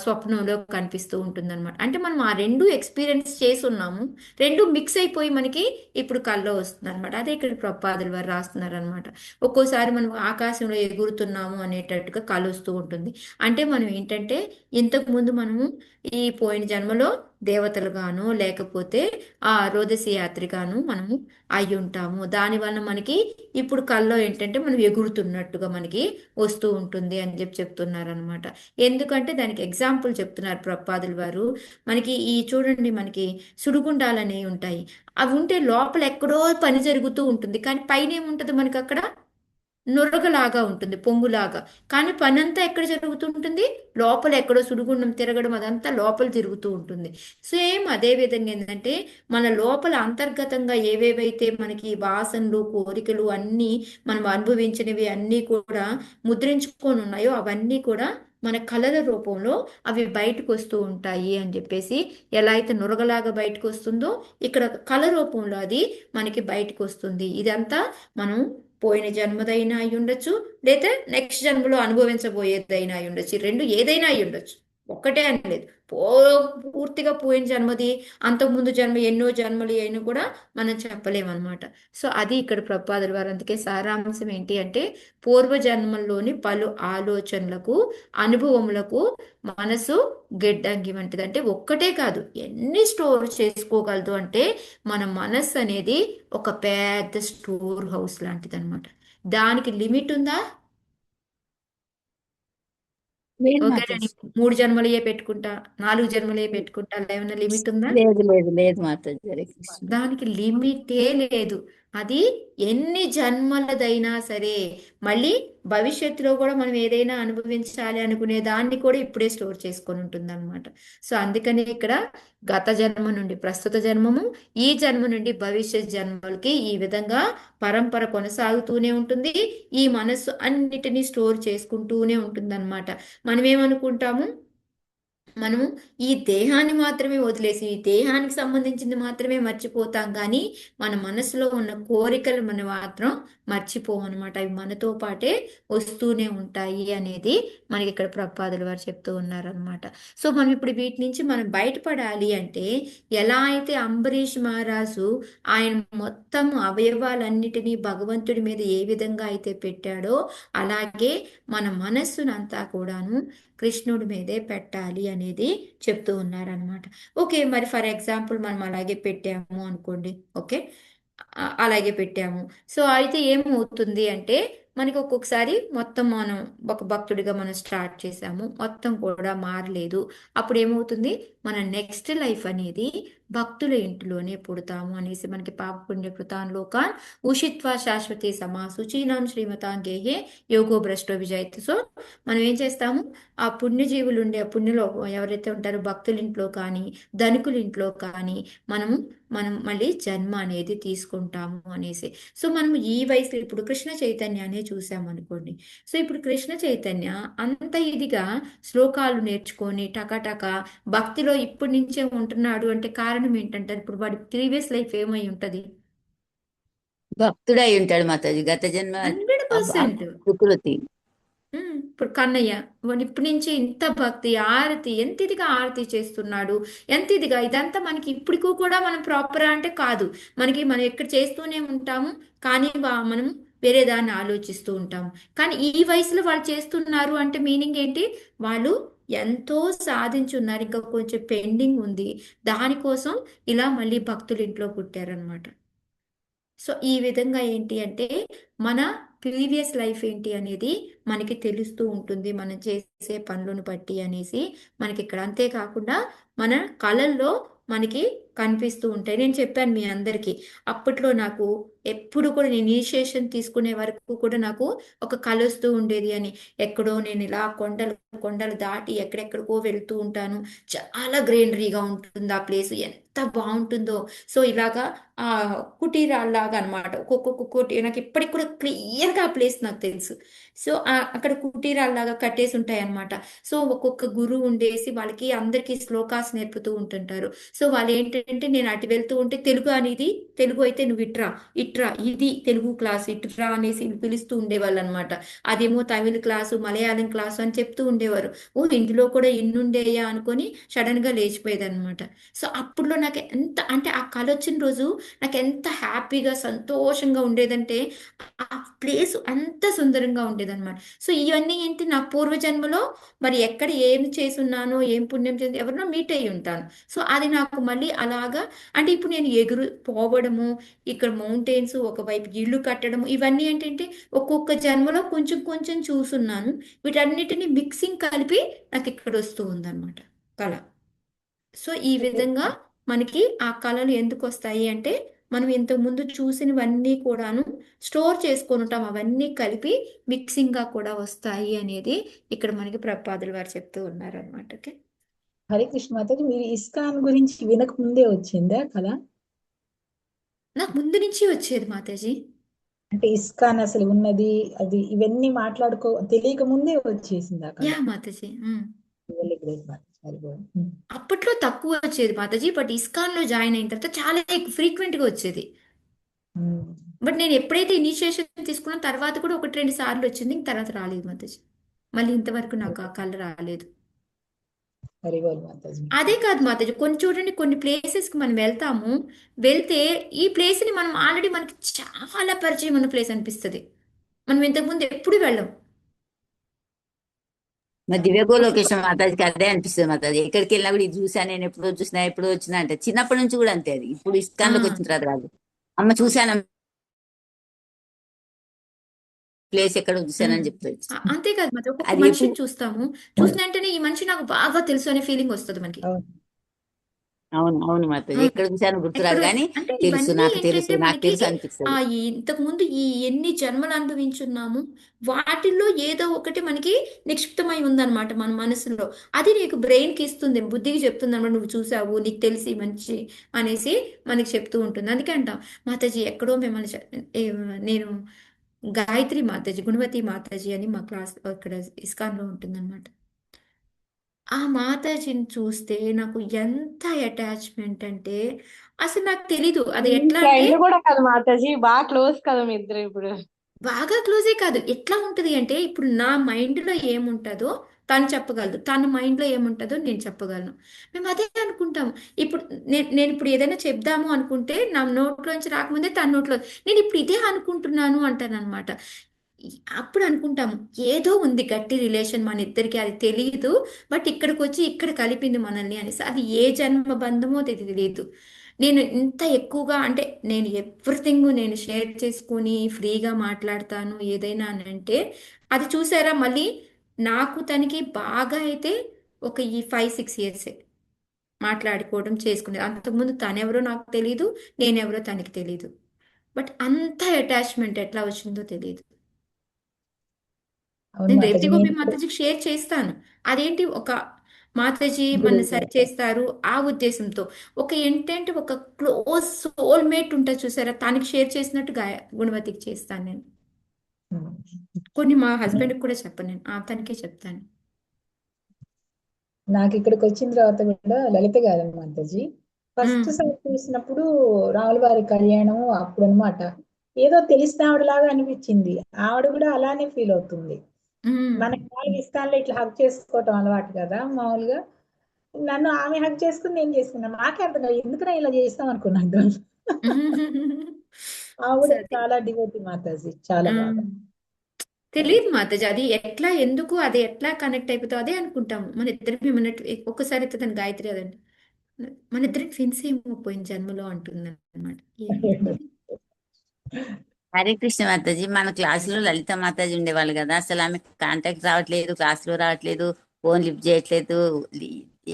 స్వప్నంలో కనిపిస్తూ ఉంటుంది అనమాట. అంటే మనం ఆ రెండు ఎక్స్పీరియన్స్ చేసి ఉన్నాము, రెండు మిక్స్ అయిపోయి మనకి ఇప్పుడు కల్లో వస్తుంది అనమాట. అదే ఇక్కడ ప్రపాదుల వారు రాస్తున్నారు అనమాట. ఒక్కోసారి మనం ఆకాశంలో ఎగురుతున్నాము అనేటట్టుగా కళ వస్తూ ఉంటుంది. అంటే మనం ఏంటంటే ఇంతకు ముందు మనము ఈ పోయిన జన్మలో దేవతలుగాను లేకపోతే ఆ రోదసి యాత్రిగాను మనము అయి ఉంటాము. దానివల్ల మనకి ఇప్పుడు కల్లో ఏంటంటే మనం ఎగురుతున్నట్టుగా మనకి వస్తూ ఉంటుంది అని చెప్తున్నారు అనమాట. ఎందుకంటే దానికి ఎగ్జాంపుల్ చెప్తున్నారు ప్రపాదుల వారు. మనకి ఈ చూడండి, మనకి సుడిగుండాలు అనేవి ఉంటాయి. అవి ఉంటే లోపల ఎక్కడో పని జరుగుతూ ఉంటుంది, కానీ పైన ఏముంటుంది మనకి అక్కడ నురగలాగా ఉంటుంది, పొంగులాగా. కానీ పని అంతా ఎక్కడ జరుగుతుంటుంది? లోపల ఎక్కడో సుడిగుండం తిరగడం, అదంతా లోపల తిరుగుతూ ఉంటుంది. సేమ్ అదే విధంగా ఏంటంటే మన లోపల అంతర్గతంగా ఏవేవైతే మనకి వాసనలు, కోరికలు అన్నీ మనం అనుభవించినవి అన్నీ కూడా ముద్రించుకొని ఉన్నాయో అవన్నీ కూడా మన కళల రూపంలో అవి బయటకు వస్తూ ఉంటాయి అని చెప్పేసి, ఎలా అయితే నురగలాగా బయటకు వస్తుందో ఇక్కడ కళ రూపంలో అది మనకి బయటకు వస్తుంది. ఇదంతా మనం పోయిన జన్మదైనా అయి ఉండొచ్చు, లేదా నెక్స్ట్ జన్మలో అనుభవించబోయేదైనా అయి ఉండొచ్చు. ఈ రెండు ఏదైనా అయి ఉండొచ్చు, ఒక్కటే అని లేదు. పూర్తిగా పోయిన జన్మది, అంతకుముందు జన్మ ఎన్నో జన్మలు అయినా కూడా మనం చెప్పలేమన్నమాట. సో అది ఇక్కడ ప్రభుపాదుల వారు అందుకే సారాంశం ఏంటి అంటే, పూర్వజన్మల్లోని పలు ఆలోచనలకు, అనుభవములకు మనసు గిడ్డంగి వంటిది. అంటే ఒక్కటే కాదు, ఎన్ని స్టోర్ చేసుకోగలదు అంటే మన మనస్సు అనేది ఒక పెద్ద స్టోర్ హౌస్ లాంటిది అనమాట. దానికి లిమిట్ ఉందా? లేదు ఓకే మాతాజీ. 3 జన్మలే పెట్టుకుంటా, 4 జన్మలే పెట్టుకుంటా, అలా ఏమైనా లిమిట్ ఉందా? లేదు లేదు లేదు మాతాజీ. హరే కృష్ణ. దానికి లిమిటే లేదు. అది ఎన్ని జన్మలదైనా సరే, మళ్ళీ భవిష్యత్తులో కూడా మనం ఏదైనా అనుభవించాలి అనుకునే దాన్ని కూడా ఇప్పుడే స్టోర్ చేసుకొని ఉంటుంది అనమాట. సో అందుకని ఇక్కడ గత జన్మ నుండి ప్రస్తుత జన్మము, ఈ జన్మ నుండి భవిష్యత్ జన్మలకి ఈ విధంగా పరంపర కొనసాగుతూనే ఉంటుంది. ఈ మనస్సు అన్నిటినీ స్టోర్ చేసుకుంటూనే ఉంటుంది అనమాట. మనం ఏమనుకుంటాము, మనము ఈ దేహాన్ని మాత్రమే వదిలేసి ఈ దేహానికి సంబంధించింది మాత్రమే మర్చిపోతాం, కానీ మన మనసులో ఉన్న కోరికలు మనం మాత్రం మర్చిపోం అనమాట. అవి మనతో పాటే వస్తూనే ఉంటాయి అనేది మనకి ఇక్కడ ప్రభుపాదుల వారు చెప్తూ ఉన్నారనమాట. సో మనం ఇప్పుడు వీటి నుంచి మనం బయటపడాలి అంటే, ఎలా అయితే అంబరీష్ మహారాజు ఆయన మొత్తం అవయవాలన్నిటినీ భగవంతుడి మీద ఏ విధంగా అయితే పెట్టాడో, అలాగే మన మనస్సునంతా కూడాను కృష్ణుడి మీదే పెట్టాలి అనేది చెప్తూ ఉన్నారనమాట. ఓకే, మరి ఫర్ ఎగ్జాంపుల్ మనం అలాగే పెట్టాము అనుకోండి. ఓకే, అలాగే పెట్టాము. సో అయితే ఏమవుతుంది అంటే, మనకి ఒక్కొక్కసారి మొత్తం మనం ఒక భక్తుడిగా మనం స్టార్ట్ చేసాము, మొత్తం కూడా మారలేదు. అప్పుడు ఏమవుతుంది, మన నెక్స్ట్ లైఫ్ అనేది భక్తుల ఇంటిలోనే పుడతాము అనేసి మనకి పాపపుణ్య కృతాన్లోకాన్ ఉషిత్వా శాశ్వతి సమా శుచీనాం శ్రీమతాంగేహే యోగో భ్రష్టో విజయతి. సో మనం ఏం చేస్తాము, ఆ పుణ్యజీవులు ఉండే ఆ పుణ్యలో ఎవరైతే ఉంటారో భక్తుల ఇంట్లో కానీ ధనికుల ఇంట్లో కానీ మనం మళ్ళీ జన్మ అనేది తీసుకుంటాము అనేసి. సో మనం ఈ వయసులో ఇప్పుడు కృష్ణ చైతన్యాన్ని చూసామనుకోండి. సో ఇప్పుడు కృష్ణ చైతన్య అంత ఇదిగా శ్లోకాలు నేర్చుకొని టకాటక భక్తిలో ఇప్పటి నుంచే ఉంటున్నాడు అంటే కారణం ఏంటంటారు? ఇప్పుడు వాడి ప్రీవియస్ లైఫ్ ఏమై ఉంటది? భక్తుడై ఉంటాడు మాతాజీ. గత జన్మ 100%. సుకృతి. ఇప్పుడు కన్నయ్య వాడు ఇప్పటి నుంచి ఇంత భక్తి, ఆరతి ఎంత ఇదిగా ఆరతి చేస్తున్నాడు, ఎంత ఇదిగా. ఇదంతా మనకి ఇప్పటికూ కూడా మనం ప్రాపర్ అంటే కాదు, మనం ఎక్కడ చేస్తూనే ఉంటాము, కానీ మనం వేరే దాన్ని ఆలోచిస్తూ ఉంటాము. కానీ ఈ వయసులో వాళ్ళు చేస్తున్నారు అంటే మీనింగ్ ఏంటి? వాళ్ళు ఎంతో సాధించున్నారు, ఇంకా కొంచెం పెండింగ్ ఉంది, దానికోసం ఇలా మళ్ళీ భక్తుల ఇంట్లో పుట్టారనమాట. సో ఈ విధంగా ఏంటి అంటే మన ప్రీవియస్ లైఫ్ ఏంటి అనేది మనకి తెలుస్తూ ఉంటుంది, మనం చేసే పనులను బట్టి అనేసి మనకి ఇక్కడ. అంతేకాకుండా మన కళల్లో మనకి కనిపిస్తూ ఉంటాయి. నేను చెప్పాను మీ అందరికీ, అప్పట్లో నాకు ఎప్పుడు కూడా నేను ఇనిషియేషన్ తీసుకునే వరకు కూడా నాకు ఒక కళ వస్తూ ఉండేది అని. ఎక్కడో నేను ఇలా కొండలు దాటి ఎక్కడెక్కడికో వెళ్తూ ఉంటాను, చాలా గ్రీనరీగా ఉంటుంది ఆ ప్లేస్, ఎంత బాగుంటుందో. సో ఇలాగా ఆ కుటీరాల్లాగా అనమాట, ఒక్కొక్క కుటీర నాకు ఇప్పటికి కూడా క్లియర్గా ఆ ప్లేస్ నాకు తెలుసు. సో అక్కడ కుటీరాల్లాగా కట్టేసి ఉంటాయి అనమాట. సో ఒక్కొక్క గురువు ఉండేసి వాళ్ళకి అందరికీ శ్లోకాస్ నేర్పుతూ ఉంటుంటారు. సో వాళ్ళు ఏంటంటే నేను అటు వెళ్తూ ఉంటే తెలుగు అనేది, తెలుగు అయితే నువ్వు ఇట్రా ఇది తెలుగు క్లాస్ ఇట్రా అనేసి పిలుస్తూ ఉండేవాళ్ళు అనమాట. అదేమో తమిళ క్లాసు, మలయాళం క్లాసు అని చెప్తూ ఉండేవారు. ఓ ఇందులో కూడా ఎన్నుండేయా అనుకొని సడన్ గా లేచిపోయేది అనమాట. సో అప్పుడులో నాకు ఎంత అంటే ఆ కళ వచ్చిన రోజు నాకు ఎంత హ్యాపీగా సంతోషంగా ఉండేదంటే, ఆ ప్లేస్ అంత సుందరంగా ఉండేదన్నమాట. సో ఇవన్నీ ఏంటి, నా పూర్వజన్మలో మరి ఎక్కడ ఏం చేసి ఉన్నానో, ఏం పుణ్యం చేసి ఎవరినో మీట్ అయ్యి ఉంటాను. సో అది నాకు మళ్ళీ అలాగా, అంటే ఇప్పుడు నేను ఎగురు పోవడము, ఇక్కడ మౌంటైన్స్ ఒకవైపు ఇల్లు కట్టడము, ఇవన్నీ ఏంటంటే ఒక్కొక్క జన్మలో కొంచెం కొంచెం చూసున్నాను. వీటన్నిటిని మిక్సింగ్ కలిపి నాకు ఇక్కడ వస్తూ ఉందన్నమాట కళ. సో ఈ విధంగా మనకి ఆ కళలు ఎందుకు వస్తాయి అంటే, మనం ఇంతకు ముందు చూసినవన్నీ కూడాను స్టోర్ చేసుకొని ఉంటాం, అవన్నీ కలిపి మిక్సింగ్ గా కూడా వస్తాయి అనేది ఇక్కడ మనకి ప్రభుపాదులు వారు చెప్తూ ఉన్నారు అనమాట. ఓకే, హరే కృష్ణ మాతాజీ, మీరు ఇస్కాన్ గురించి వినక ముందే వచ్చిందా కదా? నాకు ముందు నుంచి వచ్చేది మాతాజీ. అంటే ఇస్కాన్ అసలు ఉన్నది అది ఇవన్నీ తెలియక ముందే వచ్చేసిందా కదా? Yeah Mataji. Very great Mataji, very good. అప్పట్లో తక్కువ వచ్చేది మాతాజీ, బట్ ఇస్కాన్ లో జాయిన్ అయిన తర్వాత చాలా ఫ్రీక్వెంట్ గా వచ్చేది. బట్ నేను ఎప్పుడైతే ఇనిషియేషన్ తీసుకున్నా తర్వాత కూడా 1-2 సార్లు వచ్చింది, ఇంక తర్వాత రాలేదు మాతాజీ. మళ్ళీ ఇంతవరకు నాకు ఆ కళ రాలేదు. Very good Mataji. అదే కాదు మాతాజీ, చూడండి కొన్ని ప్లేసెస్ కి మనం వెళ్తే ఈ ప్లేస్ ని మనం ఆల్రెడీ మనకి చాలా పరిచయం ఉన్న ప్లేస్ అనిపిస్తుంది, మనం ఇంతకు ముందు ఎప్పుడు వెళ్ళాం. మరి దివ్యగో లొకేషన్ మాతాజీకి అదే అనిపిస్తుంది మాతాజీ. ఎక్కడికి వెళ్ళినా కూడా ఇది చూసాను, నేను ఎప్పుడో వచ్చినా అంటే చిన్నప్పటి నుంచి కూడా అంతే. అది ఇప్పుడు ఇస్కాన్లోకి వచ్చిన తర్వాత కాదు, అమ్మ చూశాను ప్లేస్ ఎక్కడ చూసానని చెప్తాడు. అంతేకాదు మరి ఒక్కొక్క అది మనిషిని ఎప్పుడు చూస్తాము, చూసిన వెంటనే ఈ మనిషి నాకు బాగా తెలుసు అనే ఫీలింగ్ వస్తుంది మనకి. అవును మాతాజీ, ఎక్కడ చూసాను గుర్తురాదు కానీ అంటే తెలుసు, ఇవన్నీ నాకు ఏంటంటే తెలుసు మనకి అనిపిస్తుంది. ఇంతకు ముందు ఎన్ని జన్మలు అనుభవించున్నాము వాటిల్లో ఏదో ఒకటి మనకి నిక్షిప్తమై ఉందన్నమాట మన మనసులో. అది నీకు బ్రెయిన్ కి ఇస్తుంది, బుద్ధికి చెప్తుంది అనమాట, నువ్వు చూసావు, నీకు తెలిసి మంచి అనేసి మనకి చెప్తూ ఉంటుంది. అందుకే అంటాం మాతాజీ ఎక్కడో మిమ్మల్ని నేను గాయత్రి మాతాజీ, గుణవతి మాతాజీ అని మా క్లాస్ ఇక్కడ ఇస్కాన్లో ఉంటుందన్నమాట. ఆ మాతాజీని చూస్తే నాకు ఎంత అటాచ్మెంట్ అంటే అసలు నాకు తెలీదు అది ఎట్లా అంటే. ఫ్రెండ్ కూడా కదా మాతాజీ, బాగా క్లోజ్ కదా మీ ఇద్దరు ఇప్పుడు. బాగా క్లోజే కాదు, ఎట్లా ఉంటది అంటే ఇప్పుడు నా మైండ్లో ఏముంటుందో తను చెప్పగలదు, తన మైండ్లో ఏముంటుందో నేను చెప్పగలను. మేము అదే అనుకుంటాము. ఇప్పుడు నేను ఇప్పుడు ఏదైనా చెప్దాము అనుకుంటే నా నోట్లోంచి రాకముందే తన నోట్లో నేను ఇప్పుడు ఇదే అనుకుంటున్నాను అంటాను అనమాట. అప్పుడు అనుకుంటాము ఏదో ఉంది గట్టి రిలేషన్ మన ఇద్దరికి, అది తెలియదు, బట్ ఇక్కడికి వచ్చి ఇక్కడ కలిపింది మనల్ని అనేసి. అది ఏ జన్మ బంధమో తెలియదు. నేను ఇంత ఎక్కువగా అంటే నేను ఎవ్రీథింగ్ నేను షేర్ చేసుకుని ఫ్రీగా మాట్లాడతాను ఏదైనా అని అంటే అది చూసారా మళ్ళీ నాకు తనకి బాగా అయితే ఒక ఈ 5-6 ఇయర్సే మాట్లాడుకోవడం చేసుకునేది. అంతకుముందు తనెవరో నాకు తెలియదు, నేనెవరో తనకి తెలియదు. బట్ అంత అటాచ్మెంట్ ఎట్లా వచ్చిందో తెలియదు. అవును నేను మాతాజీ, రేవతి గోపి నేను మాతాజీకి షేర్ చేస్తాను. అదేంటి ఒక మాతాజీ మన గురువు సరి గారు. చేస్తారు ఆ ఉద్దేశంతో. ఒక ఏంటంటే ఒక క్లోజ్ సోల్మేట్ ఉంటుంది చూసారా, తనకి షేర్ చేసినట్టు గుణవతికి చేస్తాను నేను. కొన్ని మా హస్బెండ్కి కూడా చెప్పను నేను, తనకే చెప్తాను. నాకు ఇక్కడికి వచ్చిన తర్వాత కూడా లలిత గారు మాతాజీ ఫస్ట్ సారి చూసినప్పుడు రాముల వారి కళ్యాణం అప్పుడు అనమాట, ఏదో తెలిసిన ఆవిడలాగా అనిపించింది. ఆవిడ కూడా అలానే ఫీల్ అవుతుంది. మనకి మామూలుగా ఇస్కాన్లో ఇట్లా హగ్ చేసుకోవటం అలవాటు కదా మామూలుగా, నన్ను ఆమె హగ్ చేసుకుని నేను చేసుకున్నా. మాకే అర్థం కాదు ఎందుకురా ఇలా చేస్తాం అనుకున్నాను. ఆవిడ చాలా డివోటీ మాతాజీ, చాలా బాగా. తెలియదు మాతాజీ అది ఎట్లా ఎందుకు అది ఎట్లా కనెక్ట్ అయిపోతుందో అదే అనుకుంటాము. మన ఇద్దరికి ఏమన్నట్టు ఒక్కసారి అయితే తన గాయత్రి అదండి మన ఇద్దరికి ఫిన్స్ ఏమో పోయిన జన్మలో అంటుంది అనమాట. హరే కృష్ణ మాతాజీ, మన క్లాసులో లలిత మాతాజీ ఉండేవాళ్ళు కదా, అసలు ఆమె కాంటాక్ట్ రావట్లేదు, క్లాసులో రావట్లేదు, ఫోన్ లిఫ్ట్ చేయట్లేదు.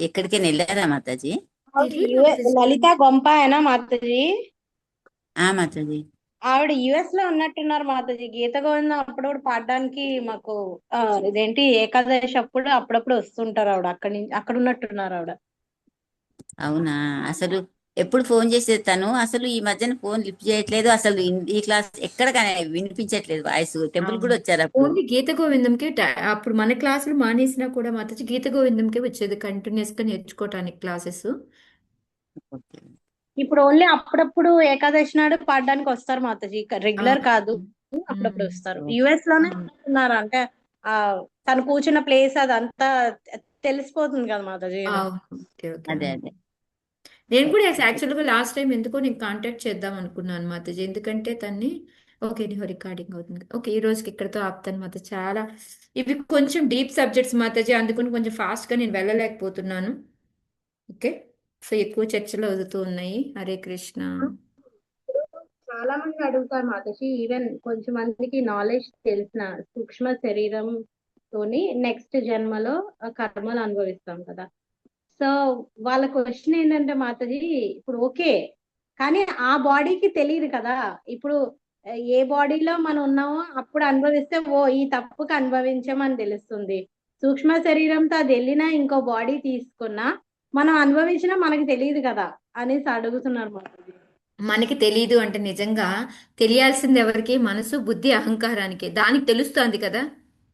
ఎక్కడికైనా వెళ్ళారా మాతాజీ? లలిత గొంపాయనా మాతాజీ? మాతాజీ ఆవిడ యుఎస్ లో ఉన్నట్టున్నారు మాతాజీ. గీత గోవిందం అప్పుడప్పుడు పాడడానికి మాకు ఇదేంటి ఏకాదశి అప్పుడప్పుడు వస్తుంటారు ఆవిడ. అక్కడ ఉన్నట్టున్నారు ఆవిడ. అవునా? అసలు ఎప్పుడు ఫోన్ చేసేది తను, అసలు ఈ మధ్యన ఫోన్ లిఫ్ట్ చేయట్లేదు, అసలు ఈ క్లాస్ ఎక్కడ వినిపించట్లేదు వాయిస్. టెంపుల్ కూడా వచ్చారు అప్పుడు. ఓన్లీ గీత గోవిందంకి అప్పుడు మన క్లాసులు మానేసినా కూడా మాతాజీ గీత గోవిందంకి వచ్చేది కంటిన్యూస్ గా నేర్చుకోవటానికి క్లాసెస్. ఇప్పుడు ఓన్లీ అప్పుడప్పుడు ఏకాదశి నాడు పాడడానికి వస్తారు మాతాజీ, రెగ్యులర్ కాదు, అప్పుడప్పుడు వస్తారు. యుఎస్ లోనే ఉన్నారు అంటే తను కూర్చున్న ప్లేస్ అదంతా తెలిసిపోతుంది కదా మాతాజీ. అదే అదే నేను కూడా యాక్చువల్గా లాస్ట్ టైం ఎందుకో నేను కాంటాక్ట్ చేద్దాం అనుకున్నాను మాతాజీ, ఎందుకంటే తన్ని ఓకే నీకు రికార్డింగ్ అవుతుంది. ఓకే ఈ రోజుకి ఇక్కడతో ఆపుతాను మాతాజీ. చాలా ఇవి కొంచెం డీప్ సబ్జెక్ట్స్ మాతాజీ, అందుకని కొంచెం ఫాస్ట్గా నేను వెళ్ళలేకపోతున్నాను. ఓకే, సో ఎక్కువ చర్చలు అవుతూ ఉన్నాయి. హరే కృష్ణ. చాలా మంది అడుగుతారు మాతాజీ, ఈవెన్ కొంచెం మందికి నాలెడ్జ్ తెలిసిన సూక్ష్మ శరీరం తోని నెక్స్ట్ జన్మలో కర్మలు అనుభవిస్తాం కదా. సో వాళ్ళ క్వశ్చన్ ఏంటంటే మాతాజీ, ఇప్పుడు ఓకే కానీ ఆ బాడీకి తెలియదు కదా. ఇప్పుడు ఏ బాడీలో మనం ఉన్నామో అప్పుడు అనుభవిస్తే ఓ ఈ తప్పుకు అనుభవించామని తెలుస్తుంది. సూక్ష్మ శరీరంతో అది వెళ్ళినా ఇంకో బాడీ తీసుకున్నా మనం అనుభవించినా మనకి తెలియదు కదా అనేసి అడుగుతున్నారు మాతాజీ. మనకి తెలియదు అంటే నిజంగా తెలియాల్సింది ఎవరికి? మనసు, బుద్ధి, అహంకారానికి. దానికి తెలుస్తోంది కదా.